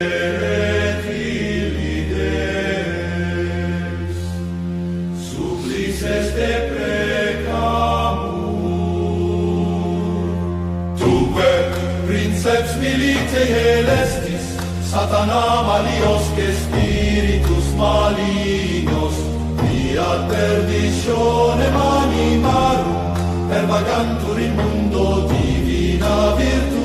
Supplices te precamur. Tuque, princeps militiae celestis, Satana malios que spiritus malignos, via perditionem animarum, pervagantur in mundo divina virtute.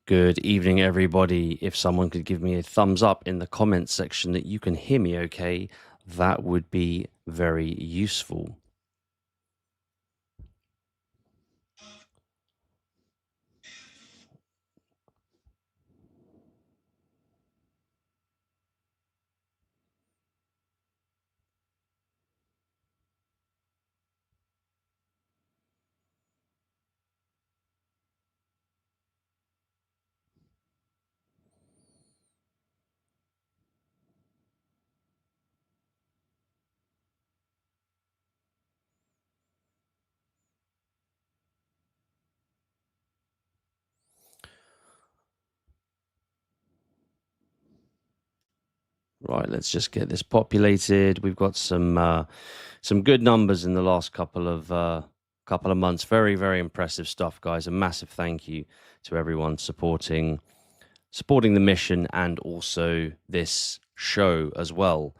Good evening, everybody. If someone could give me a thumbs up in the comments section that you can hear me okay, that would be very useful. Right, let's just get this populated. We've got some good numbers in the last couple of months. Very, very impressive stuff, guys. A massive thank you to everyone supporting the mission and also this show as well.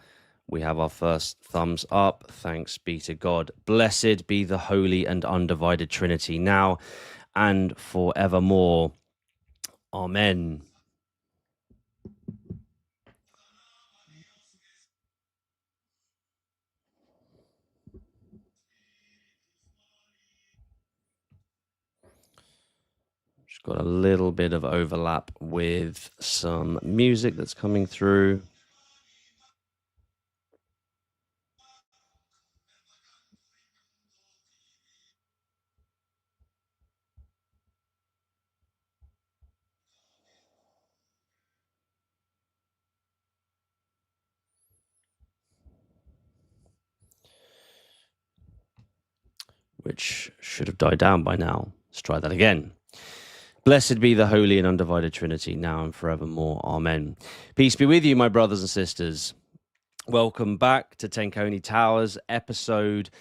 We have our first thumbs up. Thanks be to God. Blessed be the holy and undivided Trinity, now and forevermore. Amen. Just got a little bit of overlap with some music that's coming through. Which should have died down by now. Let's try that again. Blessed be the holy and undivided Trinity, now and forevermore. Amen. Peace be with you, my brothers and sisters. Welcome back to Tenconi Towers, episode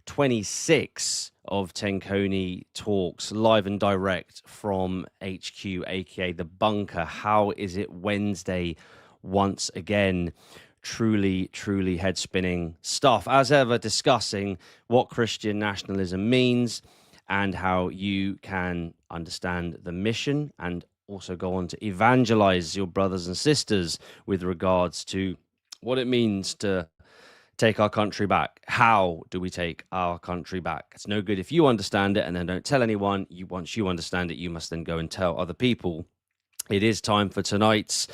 26 of Tenconi Talks, live and direct from HQ, aka the bunker. How is it Wednesday once again? Truly, truly head-spinning stuff. As ever, discussing what Christian nationalism means and how you can understand the mission and also go on to evangelize your brothers and sisters with regards to what it means to take our country back. How do we take our country back? It's no good if you understand it and then don't tell anyone. Once you understand it, you must then go and tell other people. It is time for tonight's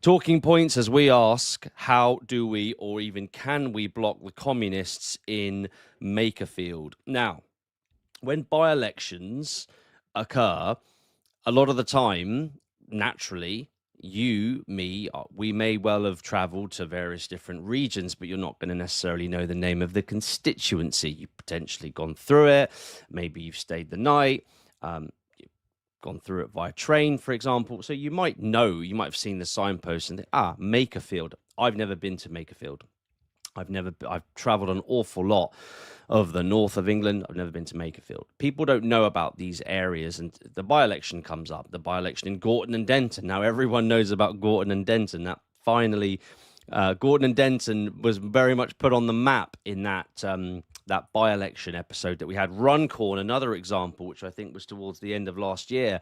talking points as we ask, how do we or even can we block the communists in Makerfield? Now, when by-elections occur, a lot of the time, naturally, you, me, we may well have traveled to various different regions, but you're not going to necessarily know the name of the constituency. You've potentially gone through it. Maybe you've stayed the night. You've gone through it via train, for example. So you might have seen the signpost and think, Makerfield. I've never been to Makerfield. I've traveled an awful lot of the north of England. I've never been to Makerfield. People don't know about these areas, and the by-election comes up, the by-election in Gorton and Denton. Now everyone knows about Gorton and Denton. That finally, Gorton and Denton was very much put on the map in that by-election episode that we had. Runcorn, another example, which I think was towards the end of last year,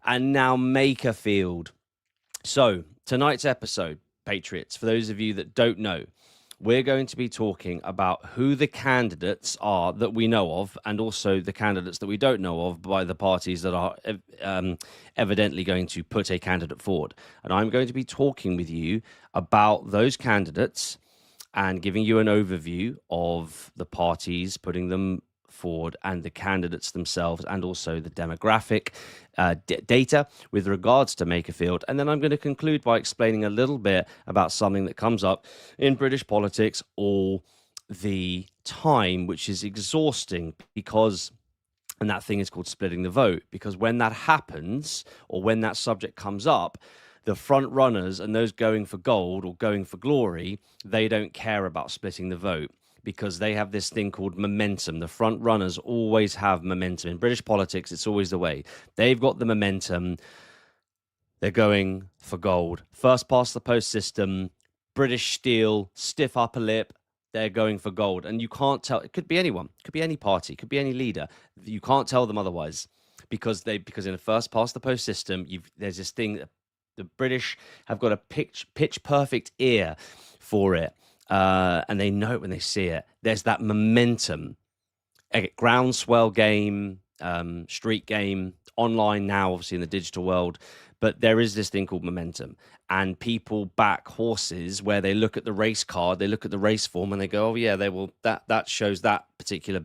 and now Makerfield. So tonight's episode, Patriots, for those of you that don't know, we're going to be talking about who the candidates are that we know of, and also the candidates that we don't know of by the parties that are evidently going to put a candidate forward. And I'm going to be talking with you about those candidates and giving you an overview of the parties putting them forward and the candidates themselves, and also the demographic data with regards to Makerfield. And then I'm going to conclude by explaining a little bit about something that comes up in British politics all the time, which is exhausting, because and that thing is called splitting the vote, because when that happens, or when that subject comes up, the front runners and those going for gold or going for glory, they don't care about splitting the vote, because they have this thing called momentum. The front runners always have momentum. In British politics, it's always the way. They've got the momentum. They're going for gold. First past the post system, British steel, stiff upper lip. They're going for gold. And you can't tell. It could be anyone. It could be any party. It could be any leader. You can't tell them otherwise, because in the first past the post system, there's this thing that the British have got a pitch perfect ear for it. And they know it when they see it. There's that momentum. A groundswell game, street game, online now, obviously in the digital world. But there is this thing called momentum. And people back horses where they look at the race card, they look at the race form, and they go, oh, yeah, they will. That shows that particular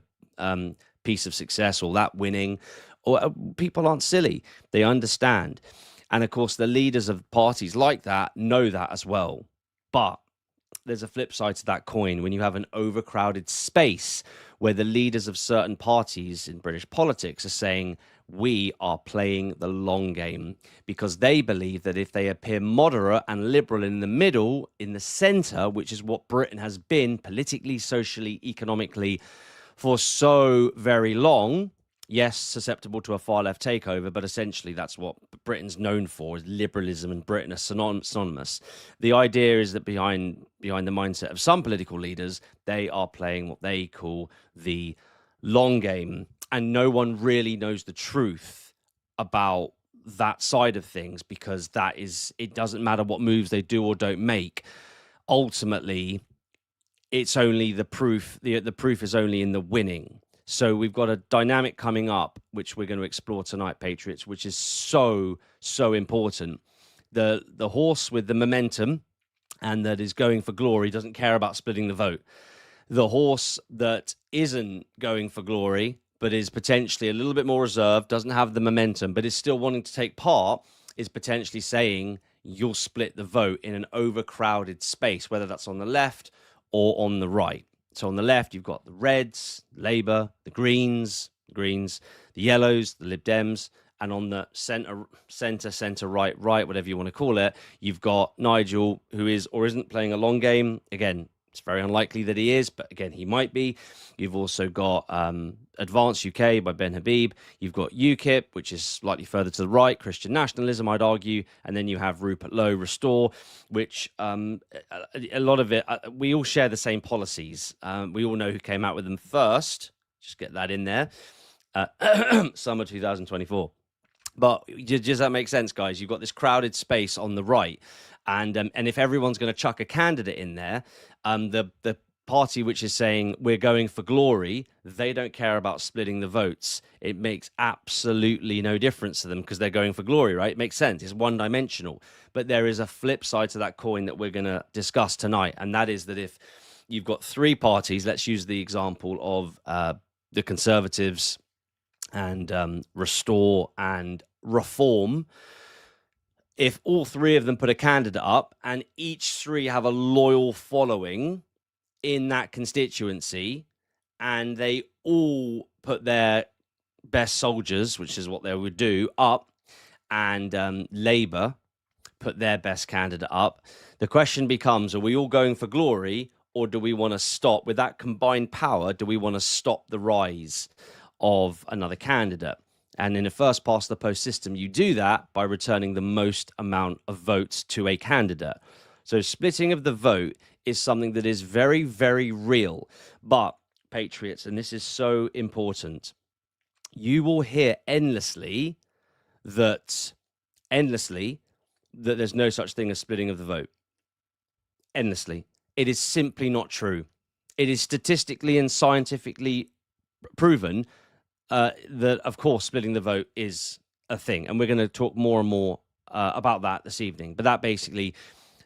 piece of success, or that winning. Or people aren't silly. They understand. And of course, the leaders of parties like that know that as well. But there's a flip side to that coin when you have an overcrowded space where the leaders of certain parties in British politics are saying, we are playing the long game, because they believe that if they appear moderate and liberal in the middle, in the center, which is what Britain has been politically, socially, economically for so very long, yes, susceptible to a far left takeover, but essentially that's what Britain's known for, is liberalism, and Britain are synonymous. The idea is that behind the mindset of some political leaders, they are playing what they call the long game, and no one really knows the truth about that side of things, because it doesn't matter what moves they do or don't make. Ultimately, it's only the proof. The proof is only in the winning. So we've got a dynamic coming up, which we're going to explore tonight, Patriots, which is so important. The horse with the momentum and that is going for glory doesn't care about splitting the vote. The horse that isn't going for glory, but is potentially a little bit more reserved, doesn't have the momentum, but is still wanting to take part, is potentially saying you'll split the vote in an overcrowded space, whether that's on the left or on the right. So on the left, you've got the Reds, Labour, the Greens, the Yellows, the Lib Dems, and on the centre, right, whatever you want to call it, you've got Nigel, who is or isn't playing a long game. Again, it's very unlikely that he is, but again, he might be. You've also got Advance UK by Ben Habib. You've got UKIP, which is slightly further to the right, Christian nationalism, I'd argue. And then you have Rupert Lowe, Restore, which a lot of it, we all share the same policies. We all know who came out with them first. Just get that in there. Summer 2024. But does that make sense, guys? You've got this crowded space on the right. And if everyone's going to chuck a candidate in there, the party which is saying we're going for glory, they don't care about splitting the votes. It makes absolutely no difference to them, because they're going for glory, right? It makes sense. It's one-dimensional. But there is a flip side to that coin that we're going to discuss tonight, and that is that if you've got three parties, let's use the example of the Conservatives and Restore and Reform. If all three of them put a candidate up and each three have a loyal following in that constituency, and they all put their best soldiers, which is what they would do, up, and Labour put their best candidate up, the question becomes, are we all going for glory, or do we want to stop, with that combined power, do we want to stop the rise of another candidate? And in a first past the post system, you do that by returning the most amount of votes to a candidate. So splitting of the vote is something that is very, very real. But, Patriots, and this is so important, you will hear endlessly that there's no such thing as splitting of the vote. Endlessly. It is simply not true. It is statistically and scientifically proven that, of course, splitting the vote is a thing. And we're going to talk more and more about that this evening. But that basically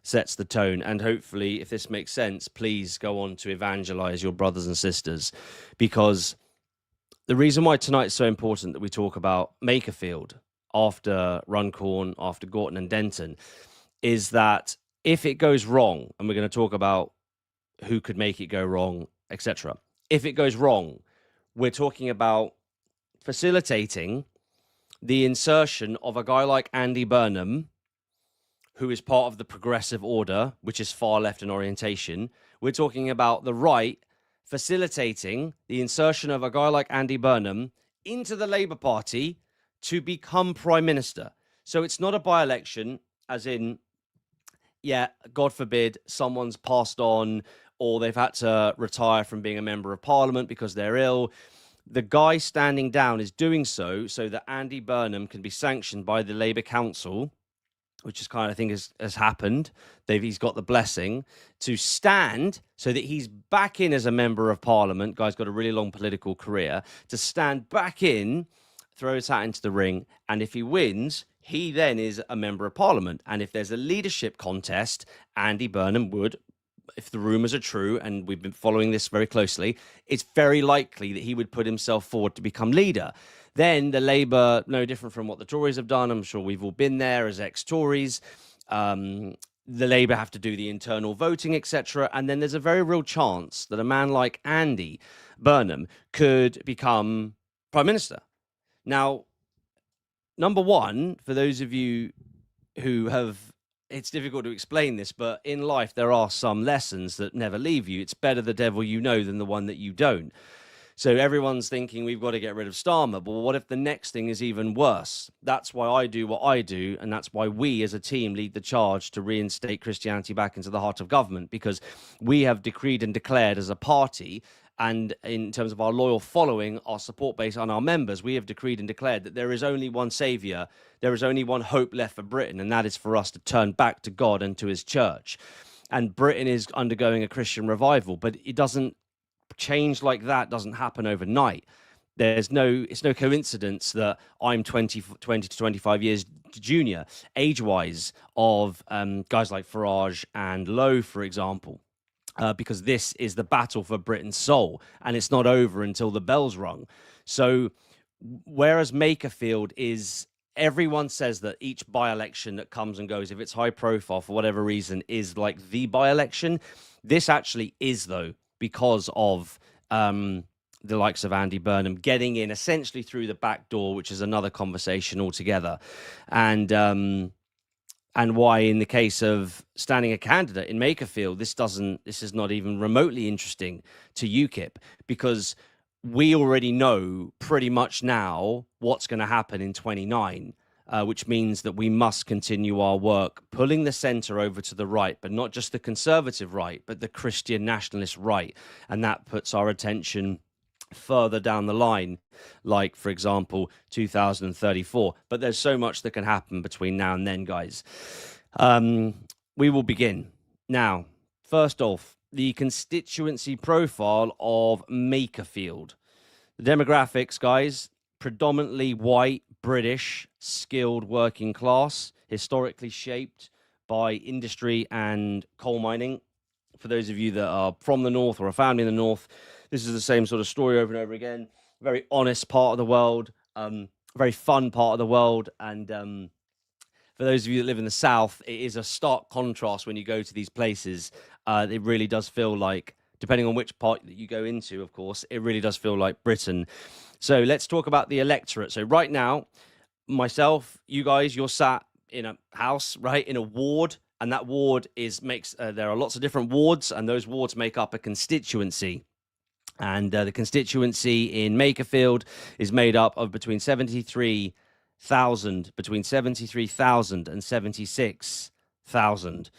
sets the tone. And hopefully, if this makes sense, please go on to evangelize your brothers and sisters, because the reason why tonight is so important that we talk about Makerfield after Runcorn, after Gorton and Denton, is that if it goes wrong, and we're going to talk about who could make it go wrong, etc. If it goes wrong, we're talking about facilitating the insertion of a guy like Andy Burnham, who is part of the progressive order, which is far left in orientation. We're talking about the right facilitating the insertion of a guy like Andy Burnham into the Labour Party to become Prime Minister. So it's not a by-election, as in, yeah, God forbid, someone's passed on or they've had to retire from being a member of Parliament because they're ill. The guy standing down is doing so that Andy Burnham can be sanctioned by the Labour Council, which is kind of thing has happened. He's got the blessing to stand so that he's back in as a member of Parliament. Guy's got a really long political career, to stand back in, throw his hat into the ring, and if he wins, he then is a member of Parliament. And if there's a leadership contest, Andy Burnham would, if the rumours are true, and we've been following this very closely, it's very likely that he would put himself forward to become leader. Then the Labour, no different from what the Tories have done, I'm sure we've all been there as ex-Tories, the Labour have to do the internal voting, etc. And then there's a very real chance that a man like Andy Burnham could become Prime Minister. Now, number one, for those of you who have, it's difficult to explain this, but in life there are some lessons that never leave you. It's better the devil you know than the one that you don't. So everyone's thinking we've got to get rid of Starmer, but what if the next thing is even worse? That's why I do what I do, and that's why we as a team lead the charge to reinstate Christianity back into the heart of government, because we have decreed and declared as a party, and in terms of our loyal following, our support base and our members, we have decreed and declared that there is only one saviour, there is only one hope left for Britain, and that is for us to turn back to God and to his church. And Britain is undergoing a Christian revival, but it doesn't change like that, doesn't happen overnight. It's no coincidence that I'm 20 to 25 years junior, age-wise, of guys like Farage and Lowe, for example. Because this is the battle for Britain's soul, and it's not over until the bell's rung. So whereas Makerfield is, everyone says that each by-election that comes and goes, if it's high profile for whatever reason, is like the by-election. This actually is, though, because of the likes of Andy Burnham getting in essentially through the back door, which is another conversation altogether. And why, in the case of standing a candidate in Makerfield, this is not even remotely interesting to UKIP, because we already know pretty much now what's going to happen in 29, which means that we must continue our work, pulling the centre over to the right, but not just the conservative right, but the Christian nationalist right. And that puts our attention further down the line, like, for example, 2034. But there's so much that can happen between now and then, guys. We will begin. Now, first off, the constituency profile of Makerfield. The demographics, guys, predominantly white, British, skilled working class, historically shaped by industry and coal mining. For those of you that are from the north or a family in the north, this is the same sort of story over and over again. Very honest part of the world, very fun part of the world. And for those of you that live in the south, it is a stark contrast when you go to these places. It really does feel like, depending on which part that you go into, of course, it really does feel like Britain. So let's talk about the electorate. So right now, myself, you guys, you're sat in a house, right, in a ward, and that ward there are lots of different wards, and those wards make up a constituency. And the constituency in Makerfield is made up of between 73,000 and 76,000.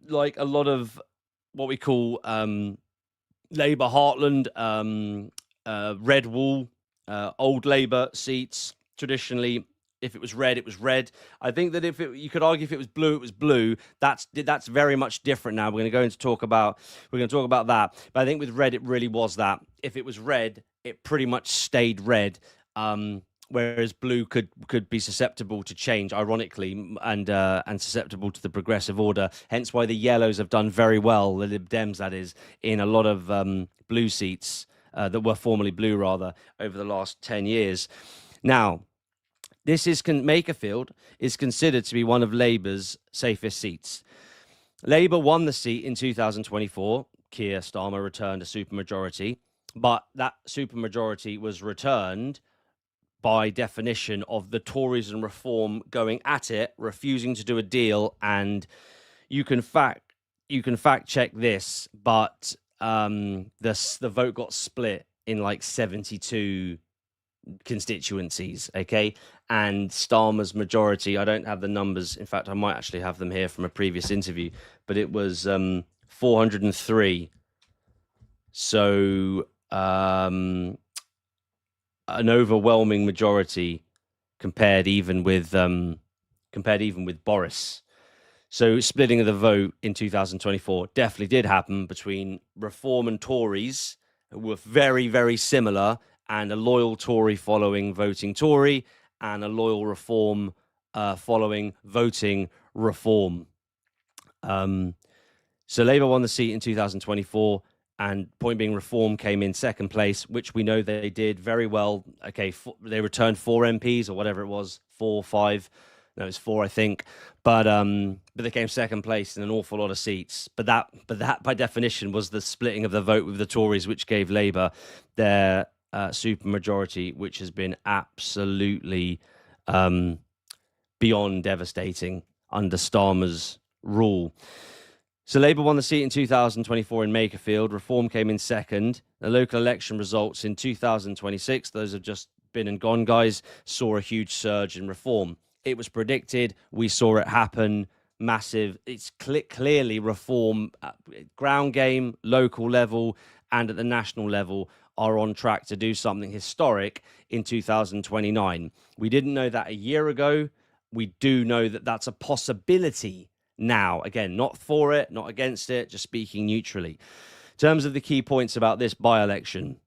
Like a lot of what we call Labour heartland, red wall, old Labour seats. Traditionally, If it was red, it was red. I think that you could argue if it was blue, it was blue. That's very much different now. We're going to talk about that. But I think with red, it really was that. If it was red, it pretty much stayed red. Whereas blue could be susceptible to change, ironically, and susceptible to the progressive order. Hence why the yellows have done very well, the Lib Dems, that is, in a lot of blue seats that were formerly blue, rather, over the last 10 years. Now, Makerfield is considered to be one of Labour's safest seats. Labour won the seat in 2024. Keir Starmer returned a supermajority, but that supermajority was returned by definition of the Tories and Reform going at it, refusing to do a deal. And you can fact check this, but the vote got split in like 72 constituencies, okay? And Starmer's majority, I don't have the numbers. In fact, I might actually have them here from a previous interview, but it was 403. So an overwhelming majority compared even with Boris. So splitting of the vote in 2024 definitely did happen between Reform and Tories, who were very, very similar, and a loyal Tory following voting Tory, and a loyal Reform following voting Reform. So Labour won the seat in 2024. And point being, Reform came in second place, which we know they did very well. Okay, they returned 4 MPs or whatever it was, 4, 5. No, it's 4, I think. But they came second place in an awful lot of seats. But that by definition was the splitting of the vote with the Tories, which gave Labour their supermajority, which has been absolutely beyond devastating under Starmer's rule. So Labour won the seat in 2024 in Makerfield. Reform came in second. The local election results in 2026, those have just been and gone, guys, saw a huge surge in Reform. It was predicted. We saw it happen. Massive. It's clearly Reform, ground game, local level, and at the national level are on track to do something historic in 2029. We didn't know that a year ago. We do know that that's a possibility now. Again, not for it, not against it, just speaking neutrally. In terms of the key points about this by-election,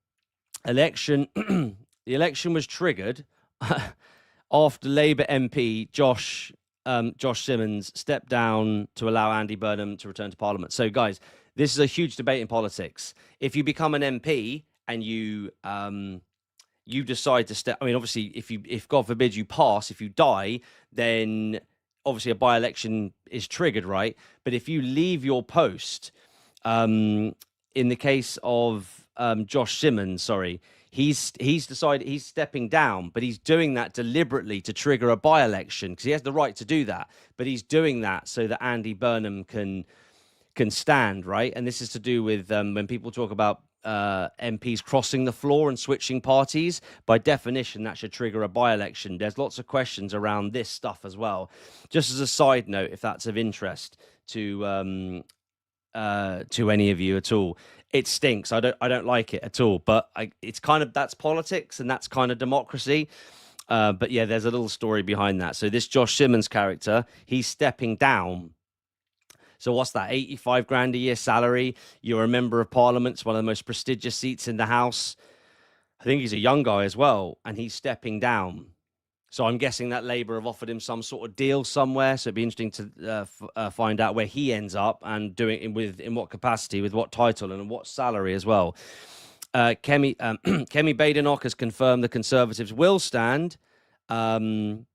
the election was triggered after Labour MP Josh Simmons stepped down to allow Andy Burnham to return to Parliament. So, guys, this is a huge debate in politics. If you become an MP and you decide to step, I mean, obviously, if God forbid you pass, if you die, then obviously a by-election is triggered, right? But if you leave your post, in the case of Josh Simmons, he's decided he's stepping down, but he's doing that deliberately to trigger a by-election because he has the right to do that. But he's doing that so that Andy Burnham can stand, right? And this is to do with when people talk about MPs crossing the floor and switching parties, by definition, that should trigger a by-election. There's lots of questions around this stuff as well. Just as a side note, if that's of interest to any of you at all, it stinks. I don't like it at all. But it's kind of, that's politics and that's kind of democracy. But yeah, there's a little story behind that. So this Josh Simmons character, he's stepping down. So what's that? 85 grand a year salary. You're a member of Parliament. It's one of the most prestigious seats in the House. I think he's a young guy as well, and he's stepping down. So I'm guessing that Labour have offered him some sort of deal somewhere. So it'd be interesting to find out where he ends up and doing it in what capacity, with what title, and what salary as well. Kemi Badenoch has confirmed the Conservatives will stand, and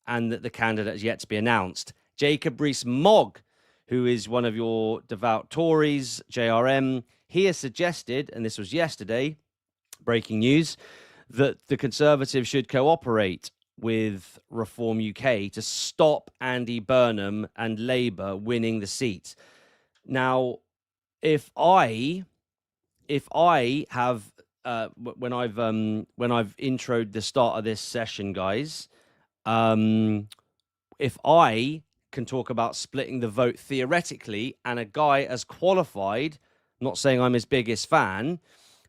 that the candidate is yet to be announced. Jacob Rees-Mogg, who is one of your devout Tories, JRM, he has suggested, and this was yesterday, breaking news, that the Conservatives should cooperate with Reform UK to stop Andy Burnham and Labour winning the seat. Now, if I have when I've introed the start of this session, guys, if I can talk about splitting the vote theoretically, and a guy as qualified, I'm not saying I'm his biggest fan,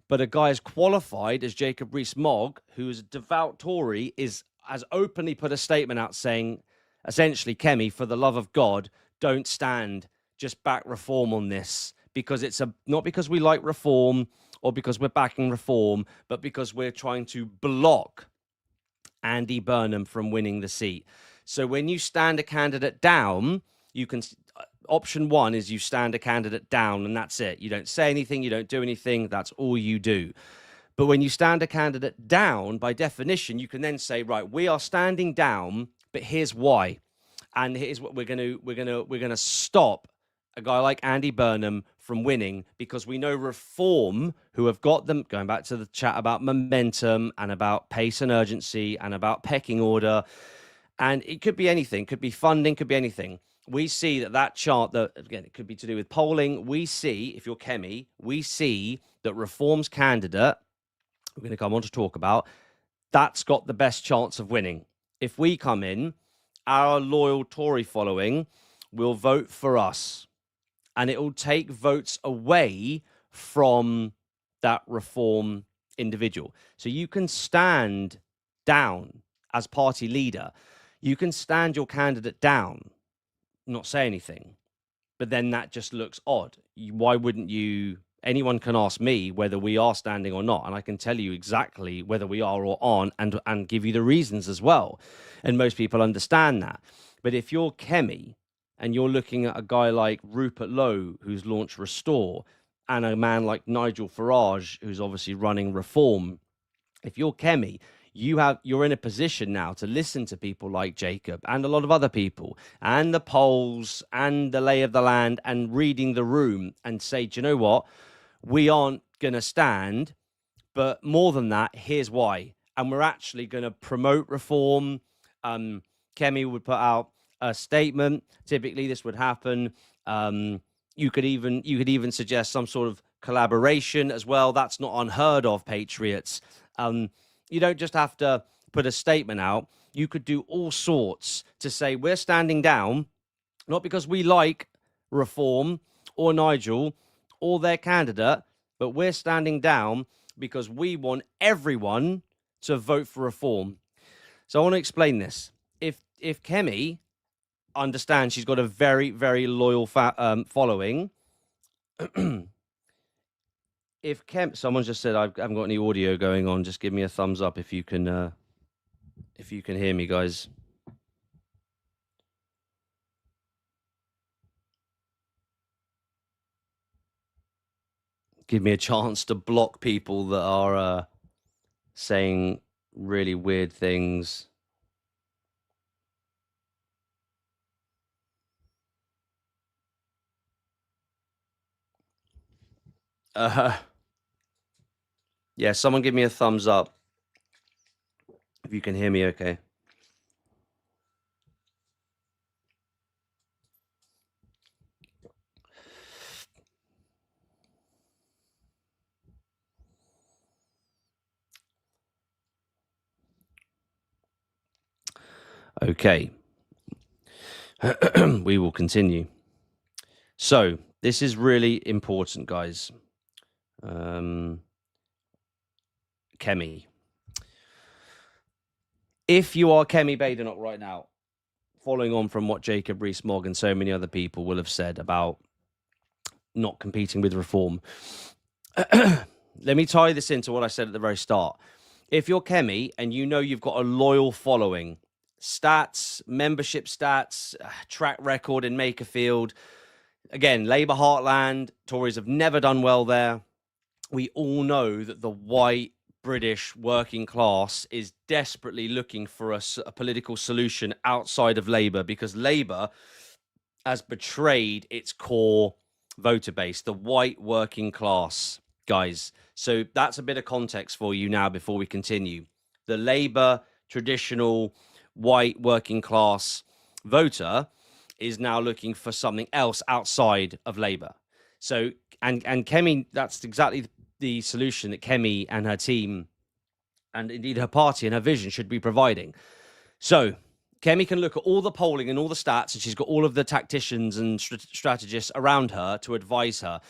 but a guy as qualified as Jacob Rees-Mogg, who is a devout Tory, is has openly put a statement out saying, essentially, Kemi, for the love of God, don't stand, just back reform on this, because it's not because we like reform or because we're backing reform, but because we're trying to block Andy Burnham from winning the seat. So when you stand a candidate down, you can, option one is you stand a candidate down and that's it. You don't say anything, you don't do anything, that's all you do. But when you stand a candidate down, by definition, you can then say, right, we are standing down, but here's why. And here's what we're going to stop a guy like Andy Burnham from winning, because we know reform, who have got them, going back to the chat about momentum and about pace and urgency and about pecking order, and it could be anything, could be funding, could be anything. We see that chart, that again, it could be to do with polling. We see, if you're Kemi, we see that reform's candidate, we're going to come on to talk about, that's got the best chance of winning. If we come in, our loyal Tory following will vote for us, and it will take votes away from that reform individual. So you can stand down as party leader. You can stand your candidate down, not say anything, but then that just looks odd. Why wouldn't you? Anyone can ask me whether we are standing or not, and I can tell you exactly whether we are or aren't, and give you the reasons as well. And most people understand that. But if you're Kemi and you're looking at a guy like Rupert Lowe, who's launched Restore, and a man like Nigel Farage, who's obviously running Reform, if you're Kemi, you're in a position now to listen to people like Jacob and a lot of other people and the polls and the lay of the land and reading the room and say, do you know what? We aren't going to stand, but more than that, here's why. And we're actually going to promote reform. Kemi would put out a statement. Typically, this would happen. You could even suggest some sort of collaboration as well. That's not unheard of, patriots. You don't just have to put a statement out. You could do all sorts to say we're standing down, not because we like Reform or Nigel or their candidate, but we're standing down because we want everyone to vote for Reform. So I want to explain this. If Kemi understands she's got a very, very loyal following, someone just said I haven't got any audio going on. Just give me a thumbs up if you can hear me, guys. Give me a chance to block people that are saying really weird things. Yeah, someone give me a thumbs up if you can hear me okay. Okay. We will continue. So this is really important, guys. Kemi. If you are Kemi Badenoch right now, following on from what Jacob Rees-Mogg and so many other people will have said about not competing with Reform, let me tie this into what I said at the very start. If you're Kemi and you know you've got a loyal following, stats, membership stats, track record in Makerfield, again, Labour heartland, Tories have never done well there. We all know that the white British working class is desperately looking for a political solution outside of Labour, because Labour has betrayed its core voter base, the white working class, guys. So that's a bit of context for you now before we continue. The Labour traditional white working class voter is now looking for something else outside of Labour. So, and Kemi, that's exactly the solution that Kemi and her team, and indeed her party and her vision, should be providing. So Kemi can look at all the polling and all the stats, and she's got all of the tacticians and strategists around her to advise her.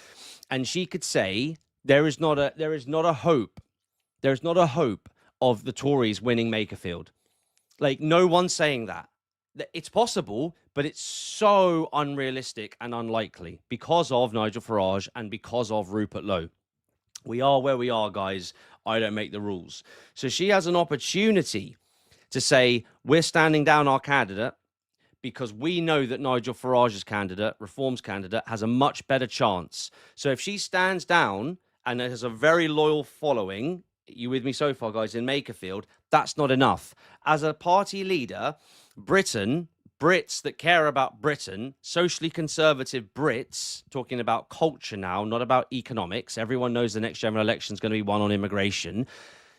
And she could say, there is not a hope of the Tories winning Makerfield. Like, no one's saying that. It's possible, but it's so unrealistic and unlikely because of Nigel Farage and because of Rupert Lowe. We are where we are, guys. I don't make the rules. So she has an opportunity to say, we're standing down our candidate because we know that Nigel Farage's candidate, Reform's candidate, has a much better chance. So if she stands down and has a very loyal following, you with me so far, guys, in Makerfield, that's not enough. As a party leader, Brits that care about Britain, socially conservative Brits, talking about culture now, not about economics. Everyone knows the next general election is going to be one on immigration.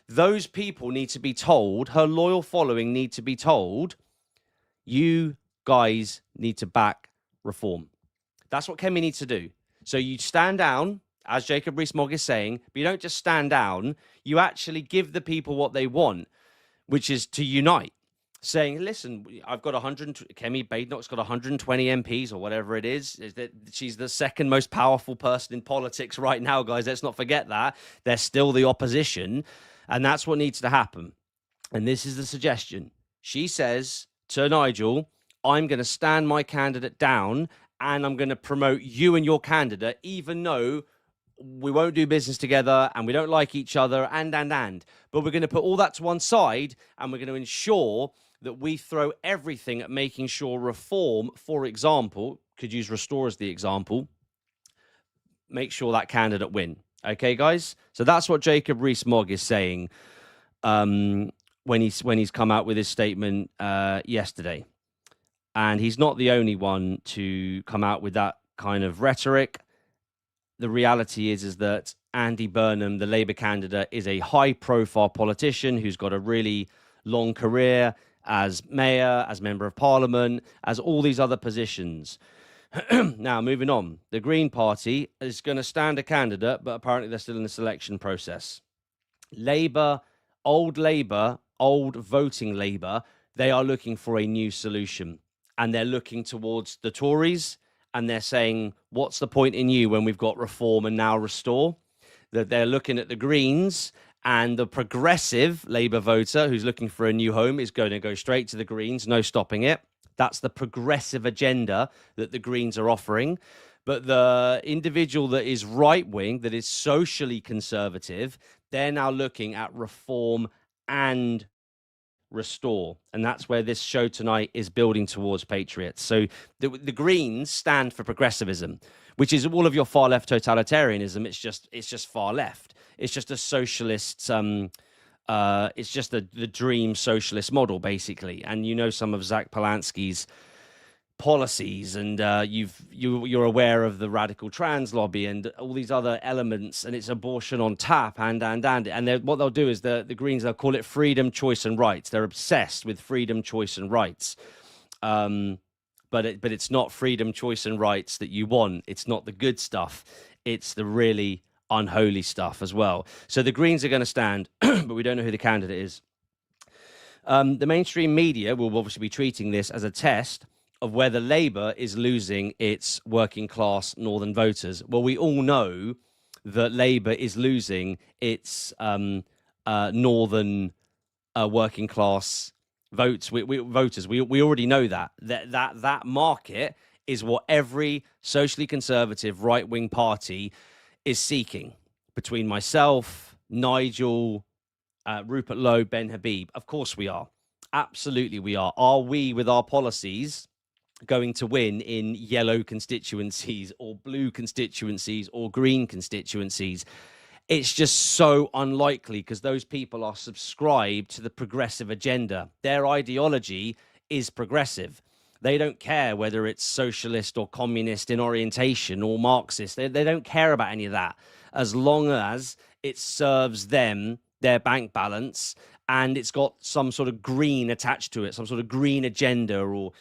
Those people need to be told, her loyal following need to be told, you guys need to back Reform. That's what Kemi needs to do. So you stand down, as Jacob Rees-Mogg is saying, but you don't just stand down. You actually give the people what they want, which is to unite. Saying, listen, I've got Kemi Badenoch's got 120 MPs or whatever it is. She's the second most powerful person in politics right now, guys. Let's not forget that. They're still the opposition. And that's what needs to happen. And this is the suggestion. She says to Nigel, I'm going to stand my candidate down and I'm going to promote you and your candidate, even though we won't do business together and we don't like each other but we're going to put all that to one side and we're going to ensure that we throw everything at making sure Reform, for example, could use Restore as the example, make sure that candidate win. Okay, guys? So that's what Jacob Rees-Mogg is saying when he's come out with his statement yesterday. And he's not the only one to come out with that kind of rhetoric. The reality is that Andy Burnham, the Labour candidate, is a high-profile politician who's got a really long career as mayor, as member of parliament, as all these other positions. Now, moving on. The Green Party is going to stand a candidate, but apparently they're still in the selection process. Labour, old voting Labour, they are looking for a new solution. And they're looking towards the Tories, and they're saying, what's the point in you when we've got Reform and now Restore? That they're looking at the Greens, and the progressive Labour voter who's looking for a new home is going to go straight to the Greens, no stopping it. That's the progressive agenda that the Greens are offering. But the individual that is right-wing, that is socially conservative, they're now looking at Reform and Restore. And that's where this show tonight is building towards Patriots. So the Greens stand for progressivism, which is all of your far left totalitarianism. It's just far left. It's just a socialist. It's just the dream socialist model, basically. And you know some of Zach Polanski's policies, and you're aware of the radical trans lobby and all these other elements, and it's abortion on tap and what they'll do is the Greens, they'll call it freedom, choice and rights. They're obsessed with freedom, choice and rights, but it's not freedom, choice and rights that you want. It's not the good stuff. It's the really unholy stuff as well. So the Greens are going to stand, but we don't know who the candidate is. The mainstream media will obviously be treating this as a test of whether Labour is losing its working class northern voters. Well, we all know that Labour is losing its northern working class voters. We already know that market is what every socially conservative right-wing party is seeking. Between myself, Nigel, Rupert Lowe, Ben Habib, of course we are. Absolutely we are. Are we, with our policies, going to win in yellow constituencies or blue constituencies or green constituencies? It's just so unlikely because those people are subscribed to the progressive agenda. Their ideology is progressive. They don't care whether it's socialist or communist in orientation or Marxist. They don't care about any of that as long as it serves them, their bank balance, and it's got some sort of green attached to it, some sort of green agenda or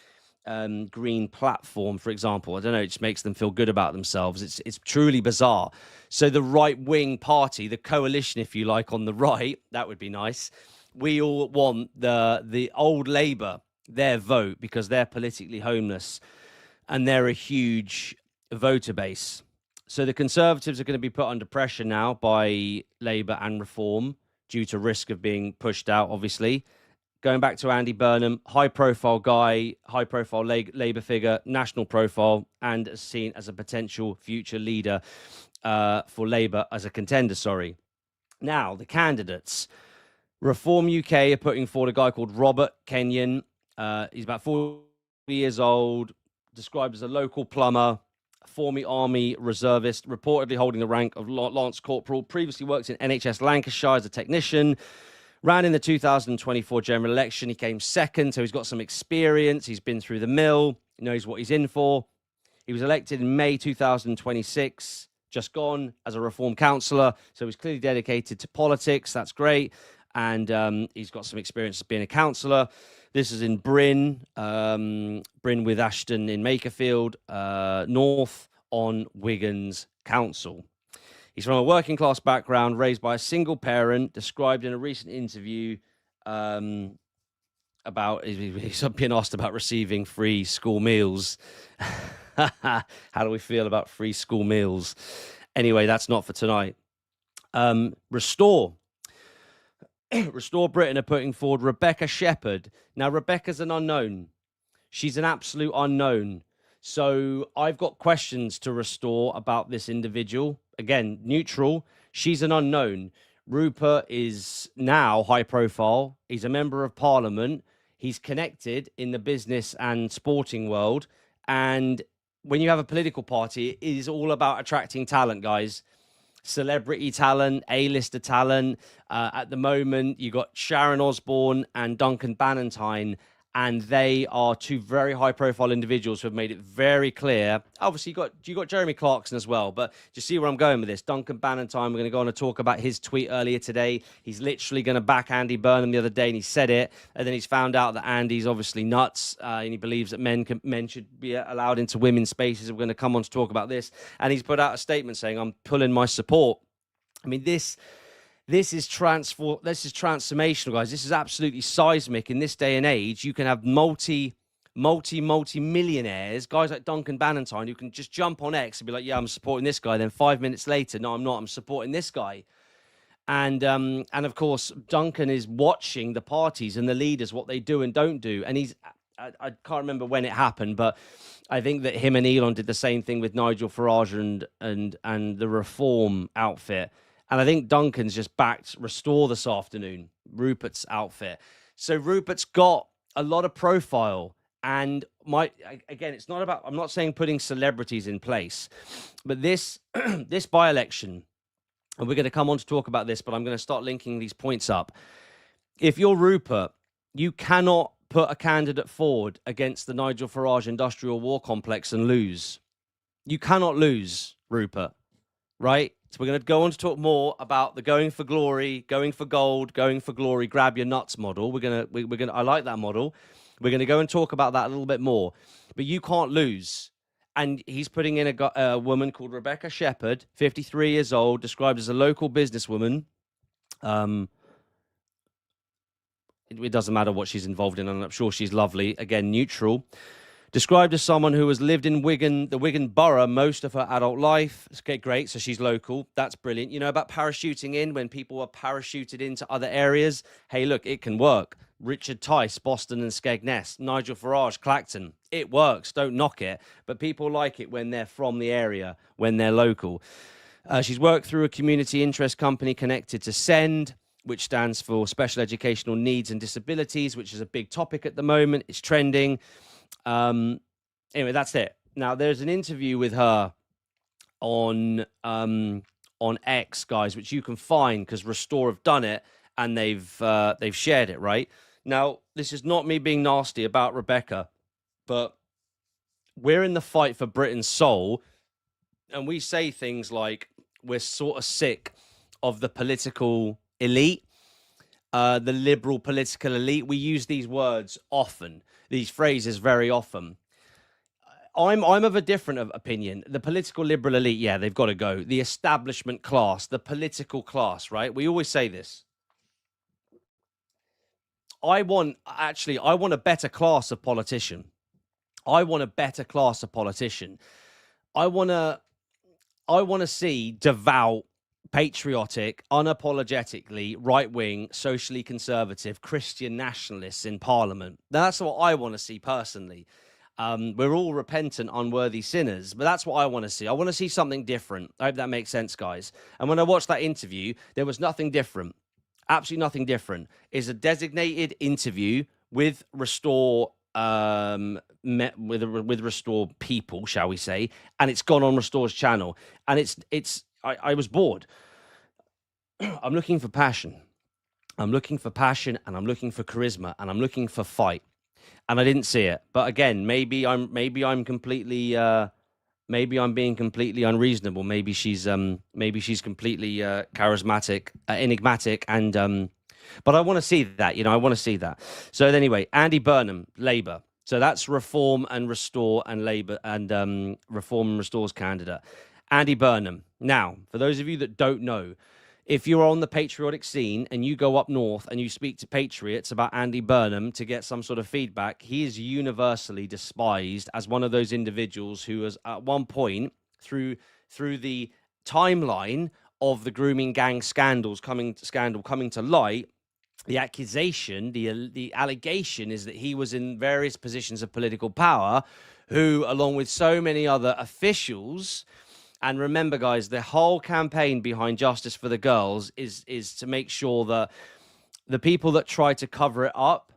green platform, for example. I don't know, it just makes them feel good about themselves. It's truly bizarre. So the right-wing party, the coalition, if you like, on the right, that would be nice. We all want the old Labour, their vote, because they're politically homeless and they're a huge voter base. So the Conservatives are going to be put under pressure now by Labour and Reform due to risk of being pushed out, obviously. going back to Andy Burnham, high-profile guy, high-profile Labour figure, national profile, and seen as a potential future leader for Labour as a contender, sorry. Now, the candidates. Reform UK are putting forward a guy called Robert Kenyon. He's about 40 years old, described as a local plumber, former army reservist, reportedly holding the rank of Lance Corporal, previously worked in NHS Lancashire as a technician, ran in the 2024 general election. He came second, so he's got some experience. He's been through the mill, he knows what he's in for. He was elected in May 2026, just gone, as a Reform councillor, so he's clearly dedicated to politics. That's great. And he's got some experience as being a councillor. This is in Bryn with Ashton in Makerfield, North on Wigan's Council. He's from a working class background, raised by a single parent, described in a recent interview about, he's been asked about receiving free school meals. How do we feel about free school meals? Anyway, that's not for tonight. Restore Britain are putting forward Rebecca Shepherd. Now, Rebecca's an unknown. She's an absolute unknown. So I've got questions to Restore about this individual. Again, neutral. She's an unknown. Rupert is now high profile. He's a member of parliament. He's connected in the business and sporting world. And when you have a political party, it is all about attracting talent, guys. Celebrity talent, A-lister talent. At the moment, you got Sharon Osbourne and Duncan Bannatyne, and they are two very high-profile individuals who have made it very clear. Obviously, you got Jeremy Clarkson as well, but do you see where I'm going with this? Duncan Bannatyne, we're going to go on and talk about his tweet earlier today. He's literally going to back Andy Burnham the other day, and he said it, and then he's found out that Andy's obviously nuts, and he believes that men should be allowed into women's spaces. We're going to come on to talk about this, and he's put out a statement saying, "I'm pulling my support." I mean, this is transformational, guys. This is absolutely seismic. In this day and age, you can have multi-millionaires, guys like Duncan Bannatyne, who can just jump on X and be like, yeah, I'm supporting this guy. Then 5 minutes later, no, I'm not. I'm supporting this guy. And of course, Duncan is watching the parties and the leaders, what they do and don't do. And I can't remember when it happened, but I think that him and Elon did the same thing with Nigel Farage and the Reform outfit. And I think Duncan's just backed Restore this afternoon, Rupert's outfit. So Rupert's got a lot of profile. And it's not about, I'm not saying putting celebrities in place, but this by-election, and we're going to come on to talk about this, but I'm going to start linking these points up. If you're Rupert, you cannot put a candidate forward against the Nigel Farage industrial war complex and lose. You cannot lose, Rupert, right? So we're going to go on to talk more about the going for glory, going for gold, going for glory, grab your nuts model. I like that model. We're going to go and talk about that a little bit more. But you can't lose. And he's putting in a woman called Rebecca Shepherd, 53 years old, described as a local businesswoman. It doesn't matter what she's involved in, and I'm sure she's lovely. Again, neutral. Described as someone who has lived in the Wigan borough most of her adult life. Okay, great. So she's local. That's brilliant. You know about parachuting in, when people are parachuted into other areas? Hey, look, it can work. Richard Tice, Boston and Skegness. Nigel Farage, Clacton. It works. Don't knock it. But people like it when they're from the area, when they're local. She's worked through a community interest company connected to SEND, which stands for Special Educational Needs and Disabilities, which is a big topic at the moment. It's trending. Anyway, that's it. Now, there's an interview with her on X, guys, which you can find because Restore have done it and they've shared it, right? Now, this is not me being nasty about Rebecca, but we're in the fight for Britain's soul, and we say things like we're sort of sick of the political elite, the liberal political elite. We use these words often, these phrases very often. I'm of a different opinion. The political liberal elite, yeah, they've got to go. The establishment class, the political class, right? We always say this. I want a better class of politician. I want a better class of politician. I want to see devout patriotic, unapologetically right-wing, socially conservative Christian nationalists in Parliament. That's what I want to see personally. We're all repentant, unworthy sinners, but that's what I want to see. I want to see something different. I hope that makes sense, guys. And when I watched that interview, there was nothing different. Absolutely nothing different. It's a designated interview with Restore, with Restore people, shall we say, and it's gone on Restore's channel. And I was bored. I'm looking for passion. I'm looking for passion, and I'm looking for charisma, and I'm looking for fight. And I didn't see it. But again, maybe I'm completely maybe I'm being completely unreasonable. Maybe she's completely charismatic, enigmatic, and but I want to see that, I want to see that. So anyway, Andy Burnham, Labour. So that's Reform and Restore and Labour and Reform and Restore's candidate. Andy Burnham. Now, for those of you that don't know, if you're on the patriotic scene and you go up north and you speak to patriots about Andy Burnham to get some sort of feedback, he is universally despised as one of those individuals who has at one point through the timeline of the grooming gang scandal coming to light, the accusation, the allegation is that he was in various positions of political power who, along with so many other officials. And remember, guys, the whole campaign behind Justice for the Girls is to make sure that the people that try to cover it up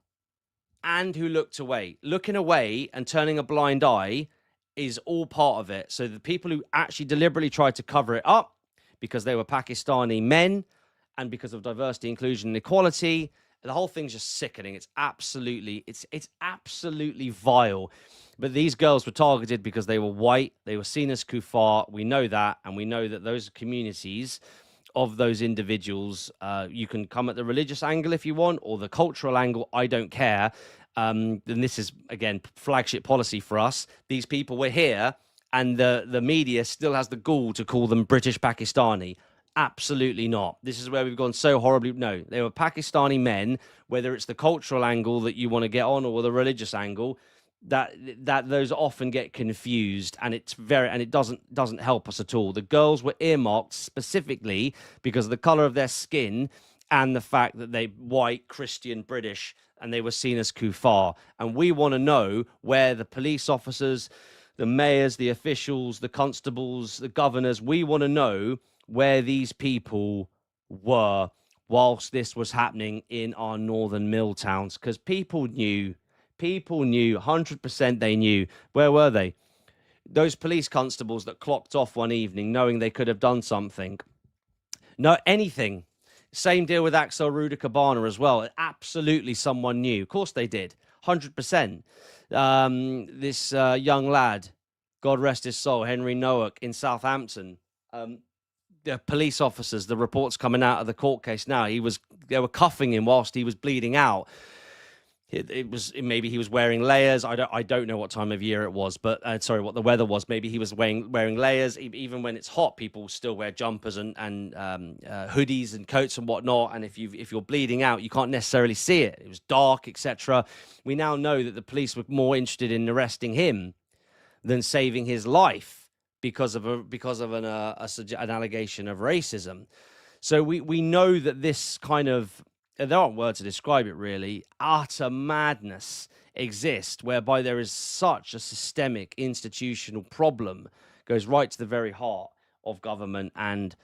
and who looking away and turning a blind eye is all part of it. So the people who actually deliberately tried to cover it up because they were Pakistani men and because of diversity, inclusion, and equality, the whole thing's just sickening. It's absolutely vile. But these girls were targeted because they were white. They were seen as kuffar. We know that. And we know that those communities of those individuals, you can come at the religious angle if you want, or the cultural angle. I don't care. And this is, again, flagship policy for us. These people were here, and the media still has the gall to call them British Pakistani. Absolutely not. This is where we've gone so horribly. No, they were Pakistani men, whether it's the cultural angle that you want to get on or the religious angle. That those often get confused, and it doesn't help us at all. The girls were earmarked specifically because of the color of their skin and the fact that they white, Christian, British, and they were seen as kuffar. And we want to know where the police officers, the mayors, the officials, the constables, the governors, we want to know where these people were whilst this was happening in our northern mill towns, because people knew, 100% they knew. Where were they? Those police constables that clocked off one evening knowing they could have done something. No, anything. Same deal with Axel Ruda-Cabana as well. Absolutely someone knew. Of course they did. 100%. This young lad, God rest his soul, Henry Noack in Southampton. The police officers, the reports coming out of the court case now, they were cuffing him whilst he was bleeding out. Maybe he was wearing layers. I don't know what time of year it was, but what the weather was. Maybe he was wearing layers. Even when it's hot, people still wear jumpers and hoodies and coats and whatnot. And if you're bleeding out, you can't necessarily see it. It was dark, etc. We now know that the police were more interested in arresting him than saving his life because of an allegation of racism. So we know that this kind of, there aren't words to describe it really, utter madness exists, whereby there is such a systemic institutional problem, goes right to the very heart of government and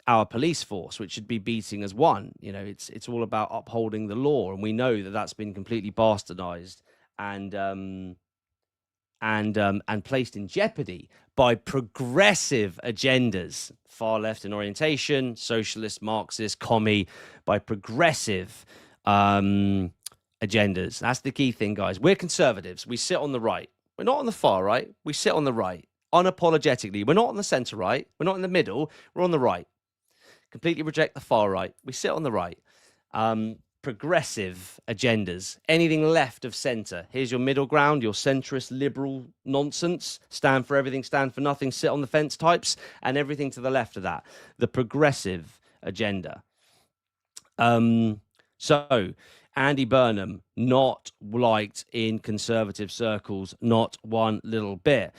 our police force, which should be beating as one. It's all about upholding the law, and we know that that's been completely bastardized and placed in jeopardy by progressive agendas, far left in orientation, socialist, Marxist, commie, by progressive agendas. That's the key thing, guys. We're conservatives. We sit on the right. We're not on the far right. We sit on the right, unapologetically. We're not on the center right. We're not in the middle. We're on the right. Completely reject the far right. We sit on the right. Progressive agendas, anything left of center. Here's your middle ground, your centrist liberal nonsense, stand for everything, stand for nothing, sit on the fence types, and everything to the left of that, the progressive agenda. So Andy Burnham, not liked in conservative circles, not one little bit.